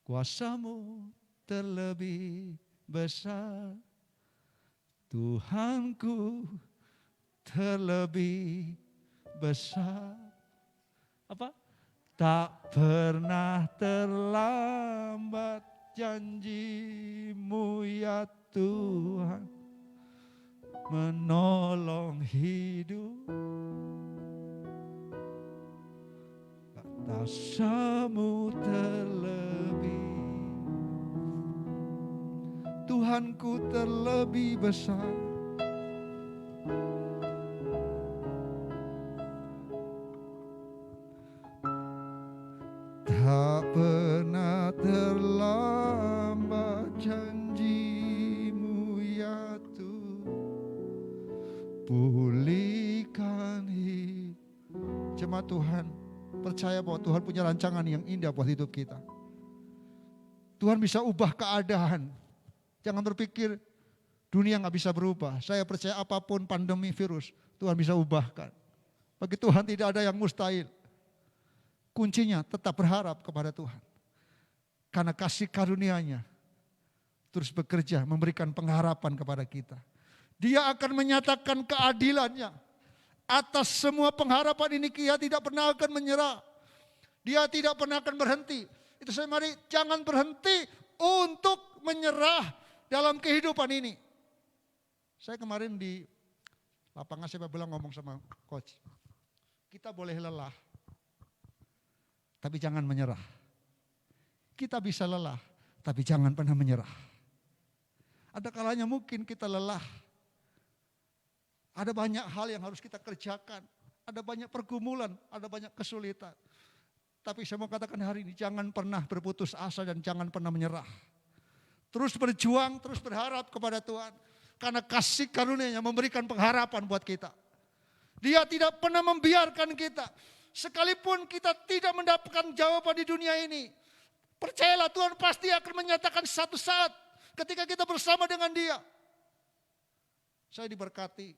Kuasa-Mu terlebih besar, Tuhanku terlebih besar. Apa? Tak pernah terlambat janji-Mu ya Tuhan, menolong hidup. Kuasa-Mu terlebih, Tuhanku terlebih besar. Tak pernah terlambat janji-Mu ya Tuhan, pulihkan hidup. Jemaat Tuhan, percaya bahwa Tuhan punya rancangan yang indah buat hidup kita. Tuhan bisa ubah keadaan. Jangan berpikir dunia gak bisa berubah. Saya percaya apapun pandemi virus, Tuhan bisa ubahkan. Bagi Tuhan tidak ada yang mustahil. Kuncinya tetap berharap kepada Tuhan. Karena kasih karunia-Nya terus bekerja memberikan pengharapan kepada kita. Dia akan menyatakan keadilan-Nya. Atas semua pengharapan ini Dia tidak pernah akan menyerah. Dia tidak pernah akan berhenti. Itu saya mari jangan berhenti untuk menyerah dalam kehidupan ini. Saya kemarin di lapangan sepak bola ngomong sama coach. Kita boleh lelah, tapi jangan menyerah. Kita bisa lelah, tapi jangan pernah menyerah. Ada kalanya mungkin kita lelah. Ada banyak hal yang harus kita kerjakan. Ada banyak pergumulan, ada banyak kesulitan. Tapi saya mau katakan hari ini, jangan pernah berputus asa dan jangan pernah menyerah. Terus berjuang, terus berharap kepada Tuhan. Karena kasih karunia-Nya memberikan pengharapan buat kita. Dia tidak pernah membiarkan kita. Sekalipun kita tidak mendapatkan jawaban di dunia ini. Percayalah Tuhan pasti akan menyatakan satu saat ketika kita bersama dengan Dia. Saya diberkati.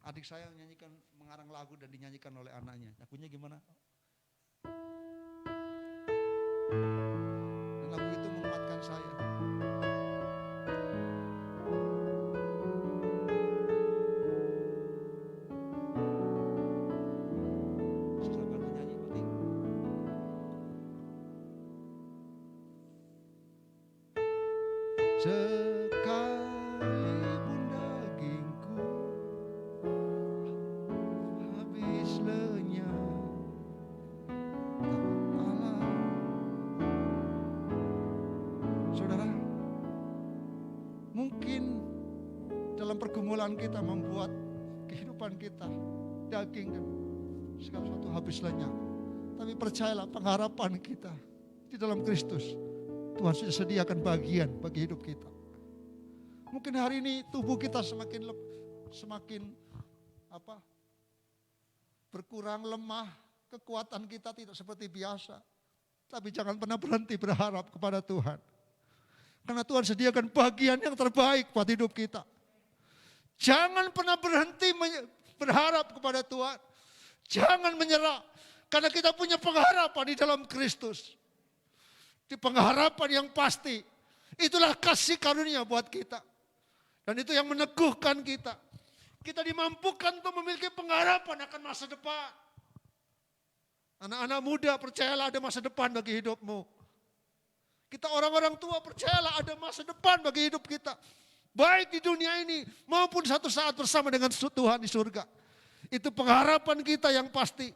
Adik saya menyanyikan, mengarang lagu dan dinyanyikan oleh anaknya. Lagunya gimana? Dan lagu itu menguatkan saya. Silakan menyanyi, Pati. Sekalipun dagingku habis lenyap, saudara, mungkin dalam pergumulan kita membuat kehidupan kita daging dan segala sesuatu habis lenyap. Tapi percayalah, pengharapan kita di dalam Kristus, Tuhan sudah sediakan bagian bagi hidup kita. Mungkin hari ini tubuh kita semakin berkurang, lemah, kekuatan kita tidak seperti biasa. Tapi jangan pernah berhenti berharap kepada Tuhan. Karena Tuhan sediakan bagian yang terbaik buat hidup kita. Jangan pernah berhenti berharap kepada Tuhan. Jangan menyerah. Karena kita punya pengharapan di dalam Kristus. Di pengharapan yang pasti. Itulah kasih karunia buat kita. Dan itu yang meneguhkan kita. Kita dimampukan untuk memiliki pengharapan akan masa depan. Anak-anak muda, percayalah ada masa depan bagi hidupmu. Kita orang-orang tua, percayalah ada masa depan bagi hidup kita. Baik di dunia ini maupun satu saat bersama dengan Tuhan di surga. Itu pengharapan kita yang pasti.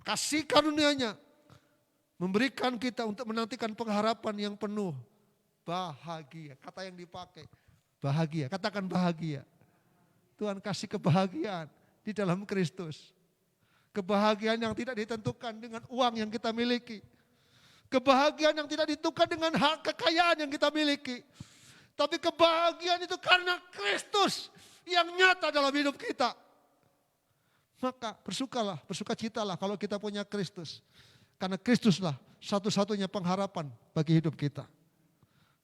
Kasih karunia-Nya memberikan kita untuk menantikan pengharapan yang penuh. Bahagia, kata yang dipakai. Bahagia, katakan bahagia. Tuhan kasih kebahagiaan di dalam Kristus. Kebahagiaan yang tidak ditentukan dengan uang yang kita miliki. Kebahagiaan yang tidak ditentukan dengan hak kekayaan yang kita miliki. Tapi kebahagiaan itu karena Kristus yang nyata dalam hidup kita. Maka bersukacitalah kalau kita punya Kristus. Karena Kristuslah satu-satunya pengharapan bagi hidup kita.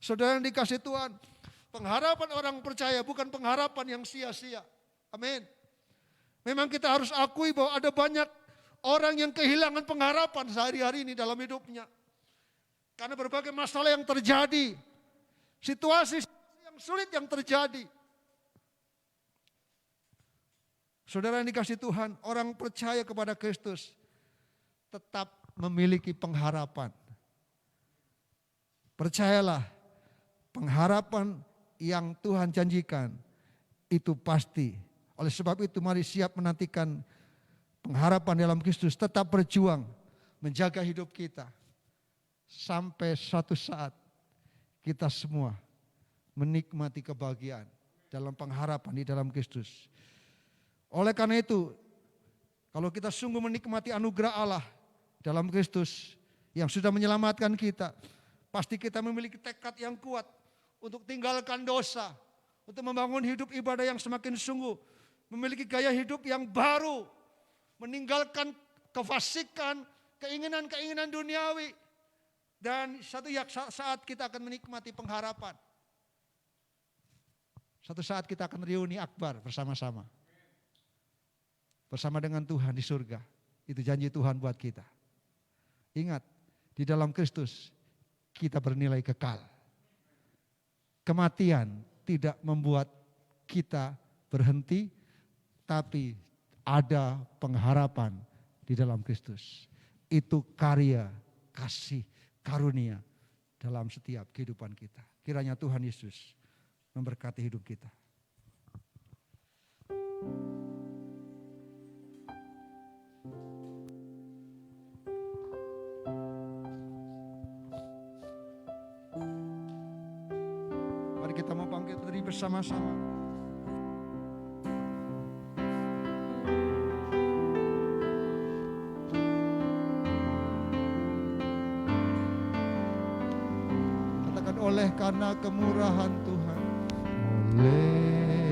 Saudara yang dikasih Tuhan, pengharapan orang percaya bukan pengharapan yang sia-sia. Amin. Memang kita harus akui bahwa ada banyak orang yang kehilangan pengharapan sehari-hari ini dalam hidupnya. Karena berbagai masalah yang terjadi, situasi yang sulit yang terjadi. Saudara yang dikasih Tuhan, orang percaya kepada Kristus tetap memiliki pengharapan. Percayalah, pengharapan yang Tuhan janjikan itu pasti. Oleh sebab itu mari siap menantikan pengharapan dalam Kristus. Tetap berjuang menjaga hidup kita. Sampai suatu saat kita semua menikmati kebahagiaan dalam pengharapan di dalam Kristus. Oleh karena itu, kalau kita sungguh menikmati anugerah Allah dalam Kristus yang sudah menyelamatkan kita, pasti kita memiliki tekad yang kuat untuk tinggalkan dosa, untuk membangun hidup ibadah yang semakin sungguh, memiliki gaya hidup yang baru, meninggalkan kefasikan, keinginan-keinginan duniawi, dan satu saat kita akan menikmati pengharapan. Satu saat kita akan reuni akbar bersama-sama. Bersama dengan Tuhan di surga. Itu janji Tuhan buat kita. Ingat, di dalam Kristus kita bernilai kekal. Kematian tidak membuat kita berhenti, tapi ada pengharapan di dalam Kristus. Itu karya, kasih, karunia dalam setiap kehidupan kita. Kiranya Tuhan Yesus memberkati hidup kita. Mari kita mau bangkit berdiri bersama-sama. karena kemurahan Tuhan. Oleh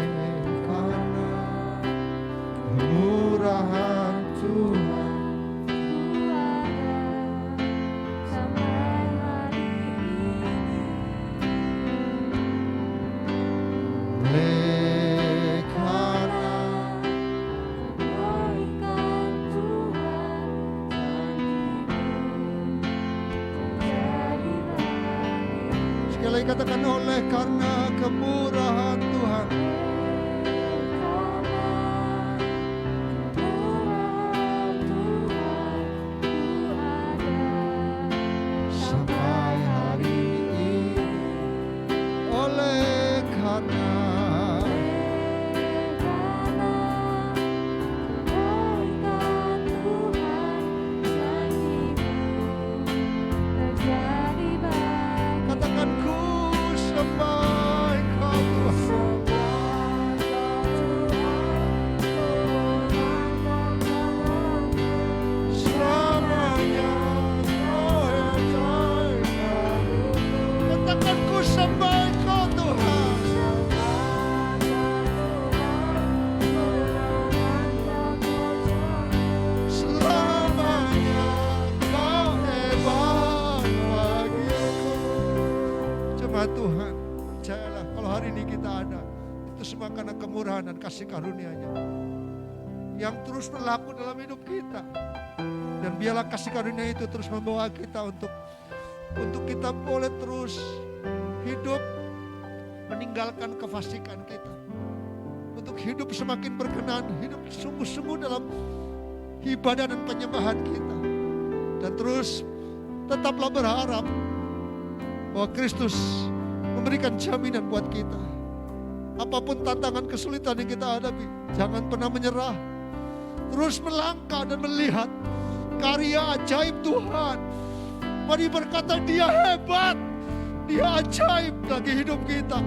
karena kemurahan Tuhan. Oleh karena sekali lagi katakan, oleh karena kemurahan Tuhan. Sampai hari ini, oleh karena katakan, ku sembah Engkau Tuhan. Selamanya Kau Esa. Katakan, ku sembah Engkau Tuhan. Selamanya Kau hebat bagiku. Jemaat Tuhan, percayalah kalau hari ini kita ada, itu semua karena kemurahan dan kasih karunia-Nya yang terus berlaku dalam hidup kita. Dan biarlah kasih karunia itu terus membawa kita untuk kita boleh terus hidup meninggalkan kefasikan kita. Untuk hidup semakin berkenan, hidup sungguh-sungguh dalam ibadah dan penyembahan kita. Dan terus tetaplah berharap bahwa Kristus memberikan jaminan buat kita. Apapun tantangan kesulitan yang kita hadapi, jangan pernah menyerah. Terus melangkah dan melihat karya ajaib Tuhan. Mari berkata, Dia hebat, Dia ajaib bagi hidup kita,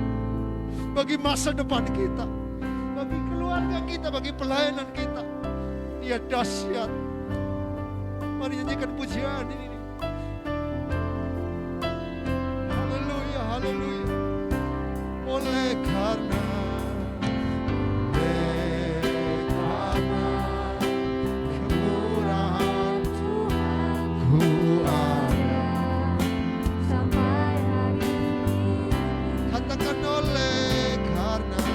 bagi masa depan kita, bagi keluarga kita, bagi pelayanan kita. Dia dahsyat. Mari nyanyikan pujian ini. Haleluya, haleluya. Oleh karena kemurahan Tuhan, ku ada sampai hari ini. Katakan, oleh karena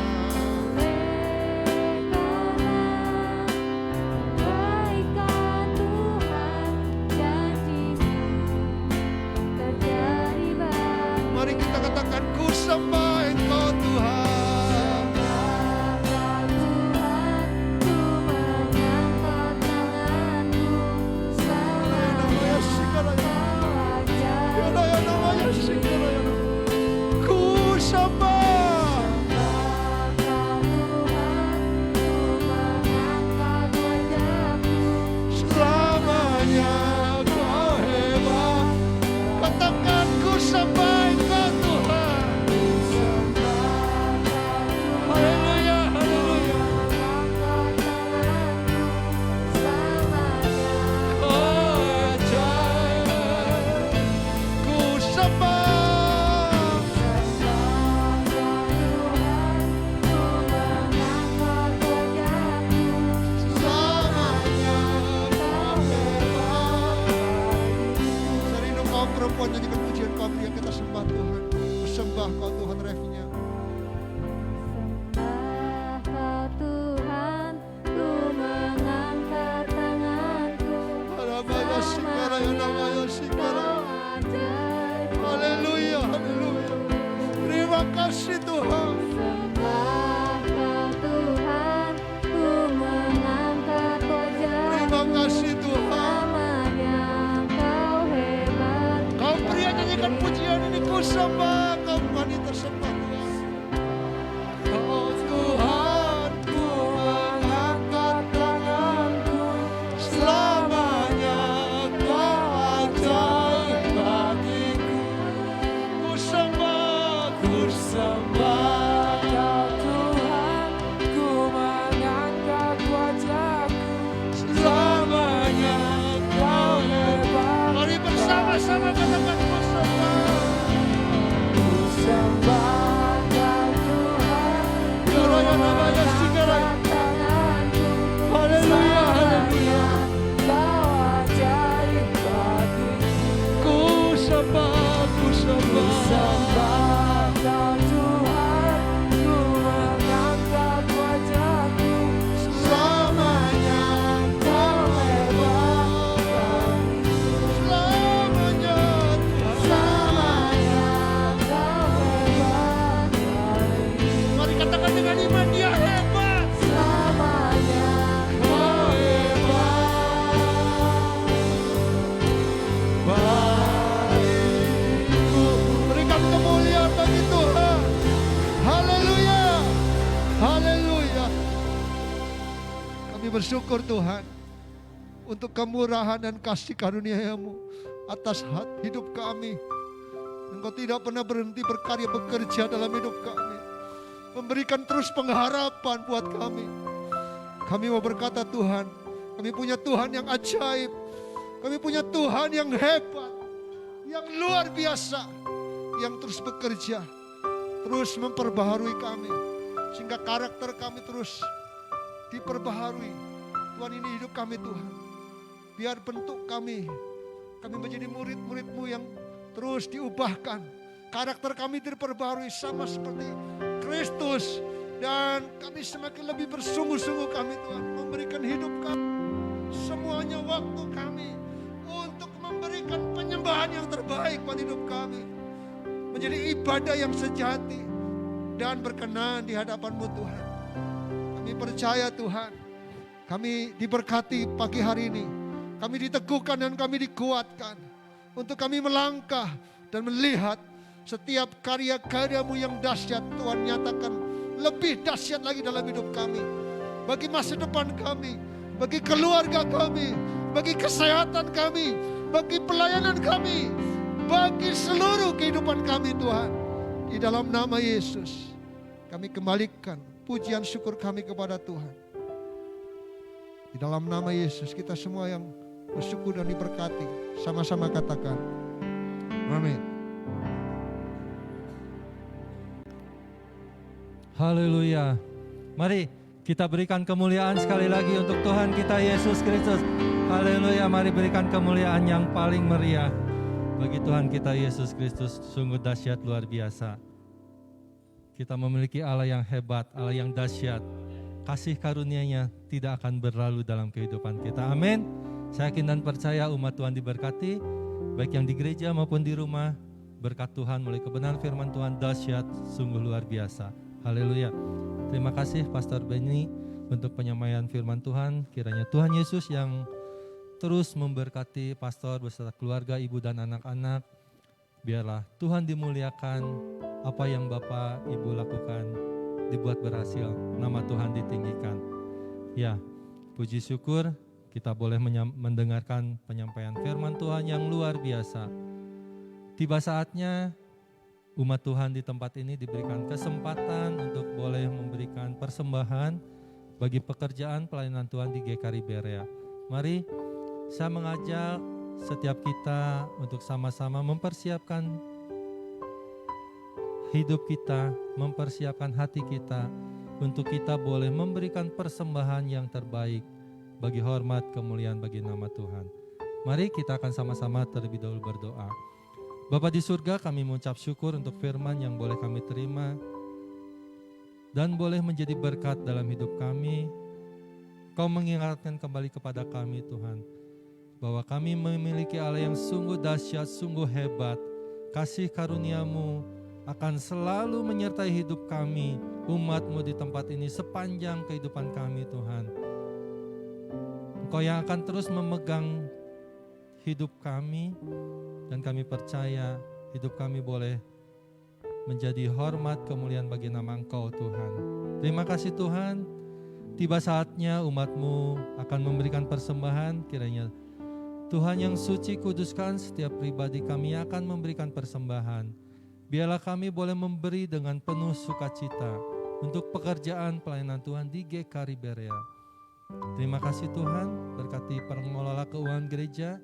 kebaikan Tuhan, janji-Mu terjadi baik. mari kita katakan, Kami bersyukur Tuhan untuk kemurahan dan kasih karunia-Mu atas hidup kami. Engkau tidak pernah berhenti berkarya bekerja dalam hidup kami. Memberikan terus pengharapan buat kami. Kami mau berkata Tuhan, kami punya Tuhan yang ajaib. Kami punya Tuhan yang hebat, yang luar biasa, yang terus bekerja, terus memperbaharui kami. Sehingga karakter kami terus diperbaharui. Tuhan, ini hidup kami Tuhan. Biar bentuk kami menjadi murid-murid-Mu yang terus diubahkan. Karakter kami diperbaharui sama seperti Kristus. Dan kami semakin lebih bersungguh-sungguh kami Tuhan, memberikan hidup kami, semuanya waktu kami untuk memberikan penyembahan yang terbaik buat hidup kami. Menjadi ibadah yang sejati dan berkenan di hadapan-Mu Tuhan. Kami percaya Tuhan, kami diberkati pagi hari ini. Kami diteguhkan dan kami dikuatkan untuk kami melangkah dan melihat setiap karya-karya-Mu yang dahsyat. Tuhan nyatakan lebih dahsyat lagi dalam hidup kami. Bagi masa depan kami, bagi keluarga kami, bagi kesehatan kami, bagi pelayanan kami, bagi seluruh kehidupan kami Tuhan. Di dalam nama Yesus, kami kembalikan pujian syukur kami kepada Tuhan. Di dalam nama Yesus, kita semua yang bersyukur dan diberkati, sama-sama katakan, amin. Haleluya. Mari kita berikan kemuliaan sekali lagi untuk Tuhan kita Yesus Kristus. Haleluya. Mari berikan kemuliaan yang paling meriah bagi Tuhan kita Yesus Kristus. Sungguh dahsyat, luar biasa. Kita memiliki Allah yang hebat, Allah yang dahsyat. Kasih karunia-Nya tidak akan berlalu dalam kehidupan kita. Amin. Saya yakin dan percaya umat Tuhan diberkati, baik yang di gereja maupun di rumah. Berkat Tuhan melalui kebenaran firman Tuhan dahsyat, sungguh luar biasa. Haleluya. Terima kasih Pastor Benny untuk penyampaian firman Tuhan. Kiranya Tuhan Yesus yang terus memberkati pastor beserta keluarga, ibu dan anak-anak. Biarlah Tuhan dimuliakan, apa yang Bapak Ibu lakukan dibuat berhasil, nama Tuhan ditinggikan. Ya, puji syukur kita boleh mendengarkan penyampaian firman Tuhan yang luar biasa. Tiba saatnya umat Tuhan di tempat ini diberikan kesempatan untuk boleh memberikan persembahan bagi pekerjaan pelayanan Tuhan di GKRI Berea. Mari saya mengajak setiap kita untuk sama-sama mempersiapkan hidup kita, mempersiapkan hati kita untuk kita boleh memberikan persembahan yang terbaik bagi hormat kemuliaan bagi nama Tuhan. Mari kita akan sama-sama terlebih dahulu berdoa. Bapa di surga, kami mengucap syukur untuk firman yang boleh kami terima dan boleh menjadi berkat dalam hidup kami. Kau mengingatkan kembali kepada kami Tuhan, bahwa kami memiliki Allah yang sungguh dahsyat, sungguh hebat. Kasih karunia-Mu akan selalu menyertai hidup kami, umat-Mu di tempat ini sepanjang kehidupan kami Tuhan. Engkau yang akan terus memegang hidup kami, dan kami percaya hidup kami boleh menjadi hormat kemuliaan bagi nama Engkau Tuhan. Terima kasih Tuhan, tiba saatnya umat-Mu akan memberikan persembahan. Kiranya Tuhan yang suci kuduskan setiap pribadi kami akan memberikan persembahan. Biarlah kami boleh memberi dengan penuh sukacita untuk pekerjaan pelayanan Tuhan di GKRI Berea. Terima kasih Tuhan, berkati pengelola keuangan gereja.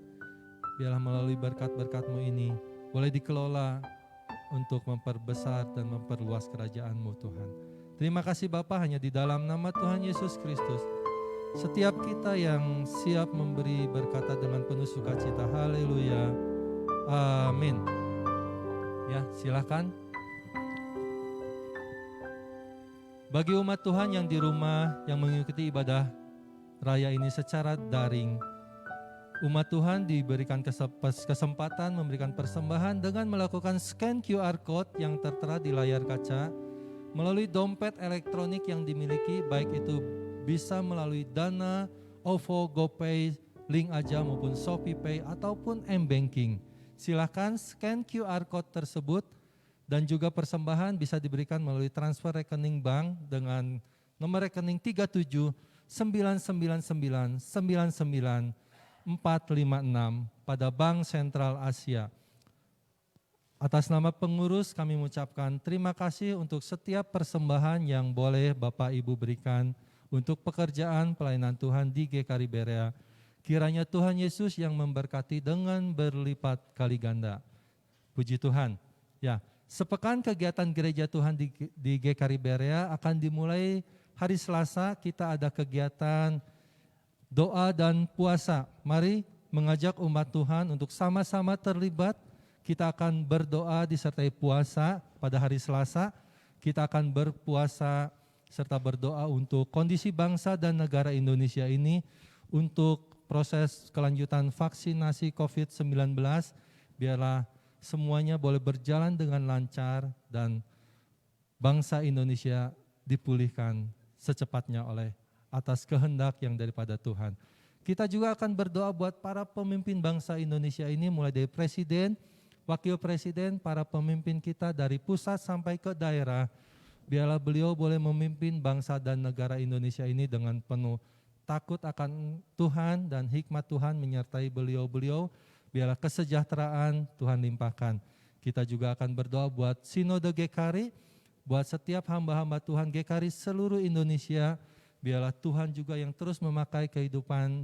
Biarlah melalui berkat-berkat-Mu ini boleh dikelola untuk memperbesar dan memperluas kerajaan-Mu Tuhan. Terima kasih Bapa, hanya di dalam nama Tuhan Yesus Kristus. Setiap kita yang siap memberi berkata dengan penuh sukacita. Haleluya. Amin. Ya, silakan. Bagi umat Tuhan yang di rumah yang mengikuti ibadah raya ini secara daring, umat Tuhan diberikan kesempatan memberikan persembahan dengan melakukan scan QR Code yang tertera di layar kaca melalui dompet elektronik yang dimiliki, baik itu bisa melalui Dana, OVO, GoPay, Link Aja maupun ShopeePay ataupun M-Banking. Silakan scan QR Code tersebut dan juga persembahan bisa diberikan melalui transfer rekening bank dengan nomor rekening 999999456 pada Bank Sentral Asia. Atas nama pengurus kami mengucapkan terima kasih untuk setiap persembahan yang boleh Bapak Ibu berikan untuk pekerjaan pelayanan Tuhan di GKRI Berea. Kiranya Tuhan Yesus yang memberkati dengan berlipat kali ganda. Puji Tuhan. Ya, sepekan kegiatan gereja Tuhan di GKRI Berea akan dimulai hari Selasa. Kita ada kegiatan doa dan puasa. Mari mengajak umat Tuhan untuk sama-sama terlibat. Kita akan berdoa disertai puasa pada hari Selasa. Kita akan berpuasa serta berdoa untuk kondisi bangsa dan negara Indonesia ini, untuk proses kelanjutan vaksinasi COVID-19, biarlah semuanya boleh berjalan dengan lancar dan bangsa Indonesia dipulihkan secepatnya oleh atas kehendak yang daripada Tuhan. Kita juga akan berdoa buat para pemimpin bangsa Indonesia ini, mulai dari Presiden, Wakil Presiden, para pemimpin kita dari pusat sampai ke daerah. Biarlah beliau boleh memimpin bangsa dan negara Indonesia ini dengan penuh takut akan Tuhan dan hikmat Tuhan menyertai beliau-beliau. Biarlah kesejahteraan Tuhan limpahkan. Kita juga akan berdoa buat Sinode GKRI, buat setiap hamba-hamba Tuhan GKRI seluruh Indonesia. Biarlah Tuhan juga yang terus memakai kehidupan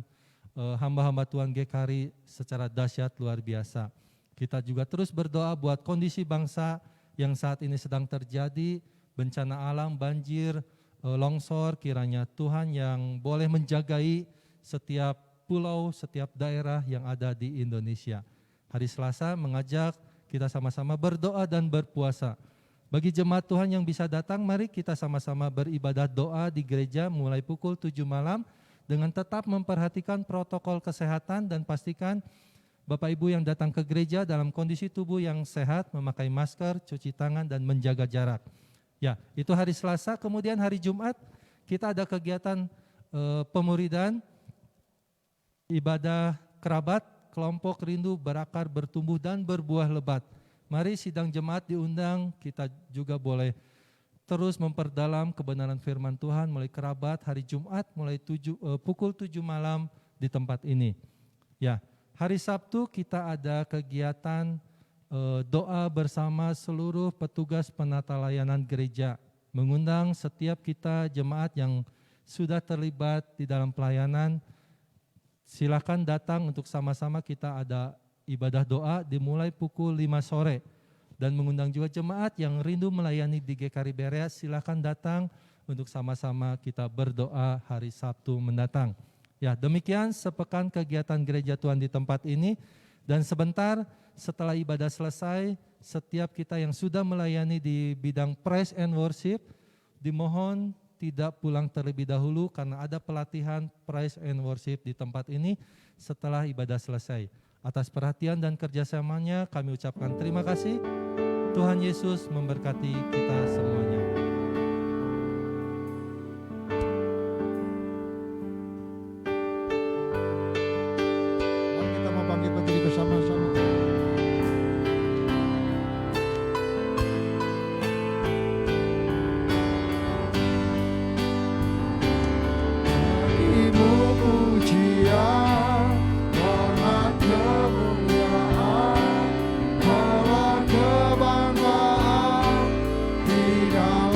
hamba-hamba Tuhan GKRI secara dahsyat luar biasa. Kita juga terus berdoa buat kondisi bangsa yang saat ini sedang terjadi, bencana alam, banjir, longsor. Kiranya Tuhan yang boleh menjagai setiap pulau, setiap daerah yang ada di Indonesia. Hari Selasa mengajak kita sama-sama berdoa dan berpuasa. Bagi jemaat Tuhan yang bisa datang, mari kita sama-sama beribadah doa di gereja mulai pukul 7 malam dengan tetap memperhatikan protokol kesehatan dan pastikan Bapak Ibu yang datang ke gereja dalam kondisi tubuh yang sehat, memakai masker, cuci tangan, dan menjaga jarak. Ya, itu hari Selasa. Kemudian hari Jumat kita ada kegiatan pemuridan, ibadah kerabat, kelompok rindu, berakar, bertumbuh, dan berbuah lebat. Mari sidang jemaat diundang, kita juga boleh terus memperdalam kebenaran firman Tuhan mulai kerabat hari Jumat mulai pukul 7 malam di tempat ini. Ya. Hari Sabtu kita ada kegiatan doa bersama seluruh petugas penata layanan gereja. Mengundang setiap kita jemaat yang sudah terlibat di dalam pelayanan, silakan datang untuk sama-sama kita ada ibadah doa dimulai pukul 5 sore. Dan mengundang juga jemaat yang rindu melayani di GKRI Berea, silakan datang untuk sama-sama kita berdoa hari Sabtu mendatang. Ya, demikian sepekan kegiatan gereja Tuhan di tempat ini. Dan sebentar setelah ibadah selesai, setiap kita yang sudah melayani di bidang praise and worship, dimohon tidak pulang terlebih dahulu karena ada pelatihan praise and worship di tempat ini setelah ibadah selesai. Atas perhatian dan kerjasamanya kami ucapkan terima kasih. Tuhan Yesus memberkati kita semuanya. Bersama-sama. Berimu pujian, hormat kemuliaan, hormat kebanggaan di dalam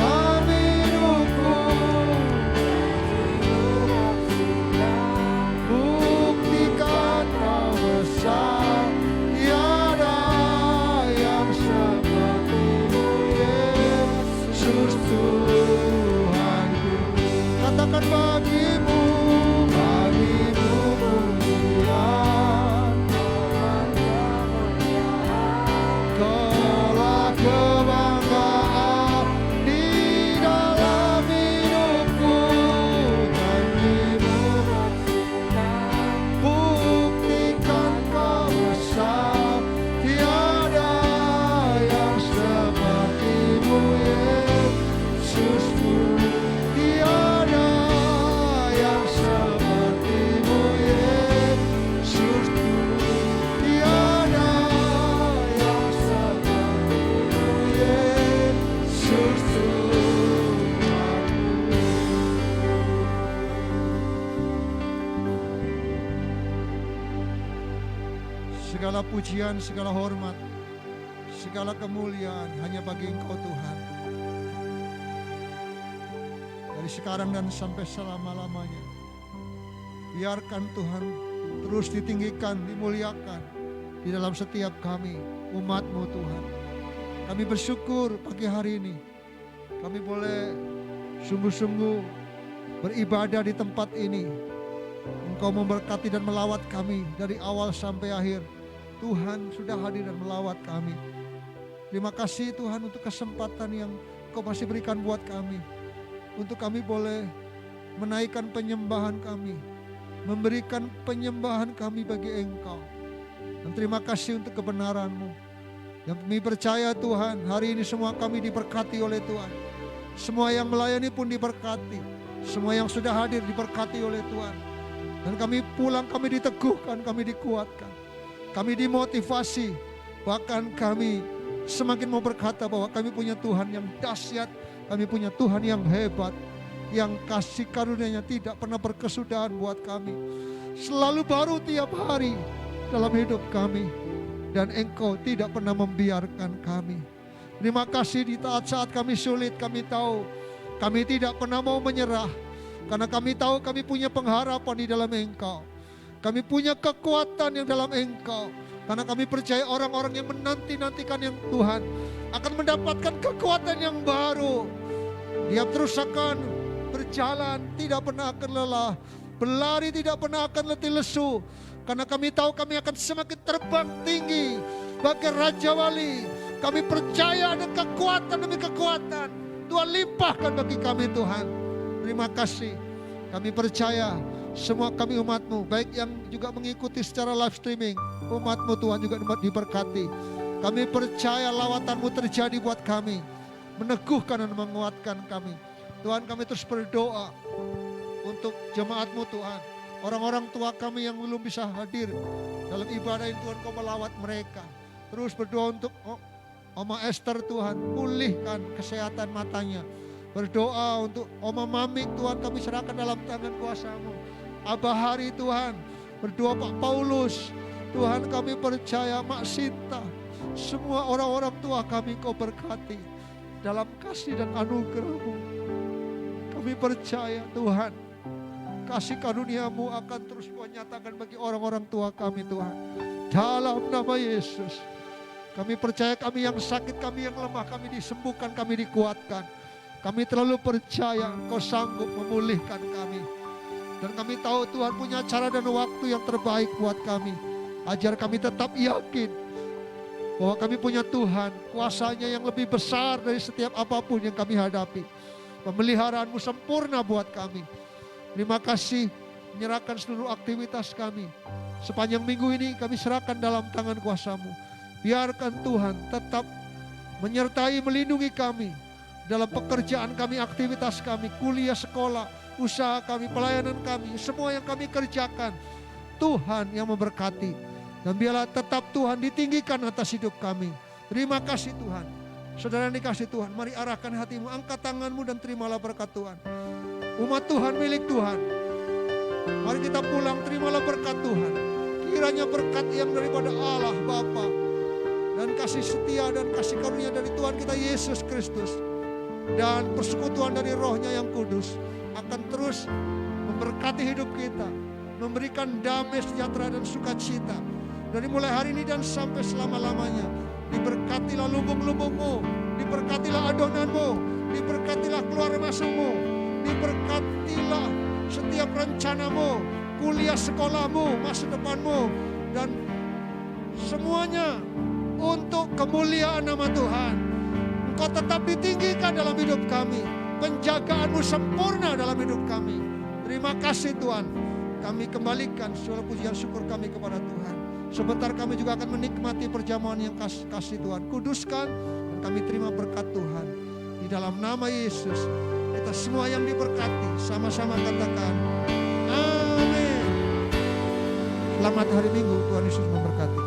Segala pujian, segala hormat, segala kemuliaan hanya bagi Engkau Tuhan. Dari sekarang dan sampai selama-lamanya, biarkan Tuhan terus ditinggikan, dimuliakan di dalam setiap kami, umat-Mu Tuhan. Kami bersyukur pagi hari ini, kami boleh sungguh-sungguh beribadah di tempat ini. Engkau memberkati dan melawat kami dari awal sampai akhir. Tuhan sudah hadir dan melawat kami. Terima kasih Tuhan untuk kesempatan yang Kau masih berikan buat kami. Untuk kami boleh menaikkan penyembahan kami, memberikan penyembahan kami bagi Engkau. Dan terima kasih untuk kebenaran-Mu. Yang kami percaya Tuhan, hari ini semua kami diberkati oleh Tuhan. Semua yang melayani pun diberkati. Semua yang sudah hadir diberkati oleh Tuhan. Dan kami pulang, kami diteguhkan, kami dikuatkan. Kami dimotivasi. Bahkan kami semakin mau berkata bahwa kami punya Tuhan yang dahsyat. Kami punya Tuhan yang hebat. Yang kasih karunia-Nya tidak pernah berkesudahan buat kami. Selalu baru tiap hari dalam hidup kami. Dan Engkau tidak pernah membiarkan kami. Terima kasih di saat kami sulit, kami tahu kami tidak pernah mau menyerah. Karena kami tahu kami punya pengharapan di dalam Engkau. Kami punya kekuatan yang dalam Engkau. Karena kami percaya orang-orang yang menanti-nantikan yang Tuhan akan mendapatkan kekuatan yang baru. Dia terus akan berjalan, tidak pernah akan lelah. Berlari tidak pernah akan letih lesu. Karena kami tahu kami akan semakin terbang tinggi bagai Raja Wali. Kami percaya ada kekuatan demi kekuatan Tuhan limpahkan bagi kami Tuhan. Terima kasih. Kami percaya semua kami umat-Mu, baik yang juga mengikuti secara live streaming, umat-Mu Tuhan juga diberkati. Kami percaya lawatan-Mu terjadi buat kami, meneguhkan dan menguatkan kami. Tuhan, kami terus berdoa untuk jemaat-Mu Tuhan. Orang-orang tua kami yang belum bisa hadir dalam ibadah ini Tuhan, Kau melawat mereka. Terus berdoa untuk Oma Esther Tuhan, pulihkan kesehatan matanya. Berdoa untuk Oma Mamik Tuhan, kami serahkan dalam tangan kuasa-Mu. Abah Hari Tuhan, berdoa Pak Paulus. Tuhan, kami percaya Mak Sinta. Semua orang-orang tua kami Kau berkati dalam kasih dan anugerah-Mu. Kami percaya Tuhan, kasih karunia-Mu akan terus Kau nyatakan bagi orang-orang tua kami Tuhan. Dalam nama Yesus. Kami percaya kami yang sakit, kami yang lemah, kami disembuhkan, kami dikuatkan. Kami terlalu percaya Engkau sanggup memulihkan kami. Dan kami tahu Tuhan punya cara dan waktu yang terbaik buat kami. Ajar kami tetap yakin bahwa kami punya Tuhan, kuasanya yang lebih besar dari setiap apapun yang kami hadapi. Pemeliharaan-Mu sempurna buat kami. Terima kasih, menyerahkan seluruh aktivitas kami. Sepanjang minggu ini kami serahkan dalam tangan kuasa-Mu. Biarkan Tuhan tetap menyertai, melindungi kami dalam pekerjaan kami, aktivitas kami, kuliah, sekolah, usaha kami, pelayanan kami, semua yang kami kerjakan. Tuhan yang memberkati. Dan biarlah tetap Tuhan ditinggikan atas hidup kami. Terima kasih Tuhan. Saudara yang dikasih Tuhan, mari arahkan hatimu, angkat tanganmu dan terimalah berkat Tuhan. Umat Tuhan, milik Tuhan. Mari kita pulang, terimalah berkat Tuhan. Kiranya berkat yang daripada Allah Bapa dan kasih setia dan kasih karunia dari Tuhan kita Yesus Kristus dan persekutuan dari Roh-Nya yang kudus akan terus memberkati hidup kita, memberikan damai, sejahtera dan sukacita dari mulai hari ini dan sampai selama-lamanya. Diberkatilah lubung-lubungmu, diberkatilah adonanmu, diberkatilah keluar masukmu, diberkatilah setiap rencanamu, kuliah sekolahmu, masa depanmu, dan semuanya untuk kemuliaan nama Tuhan. Engkau tetap ditinggikan dalam hidup kami. Penjagaan-Mu sempurna dalam hidup kami. Terima kasih Tuhan. Kami kembalikan segala pujian syukur kami kepada Tuhan. Sebentar kami juga akan menikmati perjamuan yang kasih Tuhan. Kuduskan dan kami terima berkat Tuhan. Di dalam nama Yesus, kita semua yang diberkati sama-sama katakan amin. Selamat hari Minggu, Tuhan Yesus memberkati.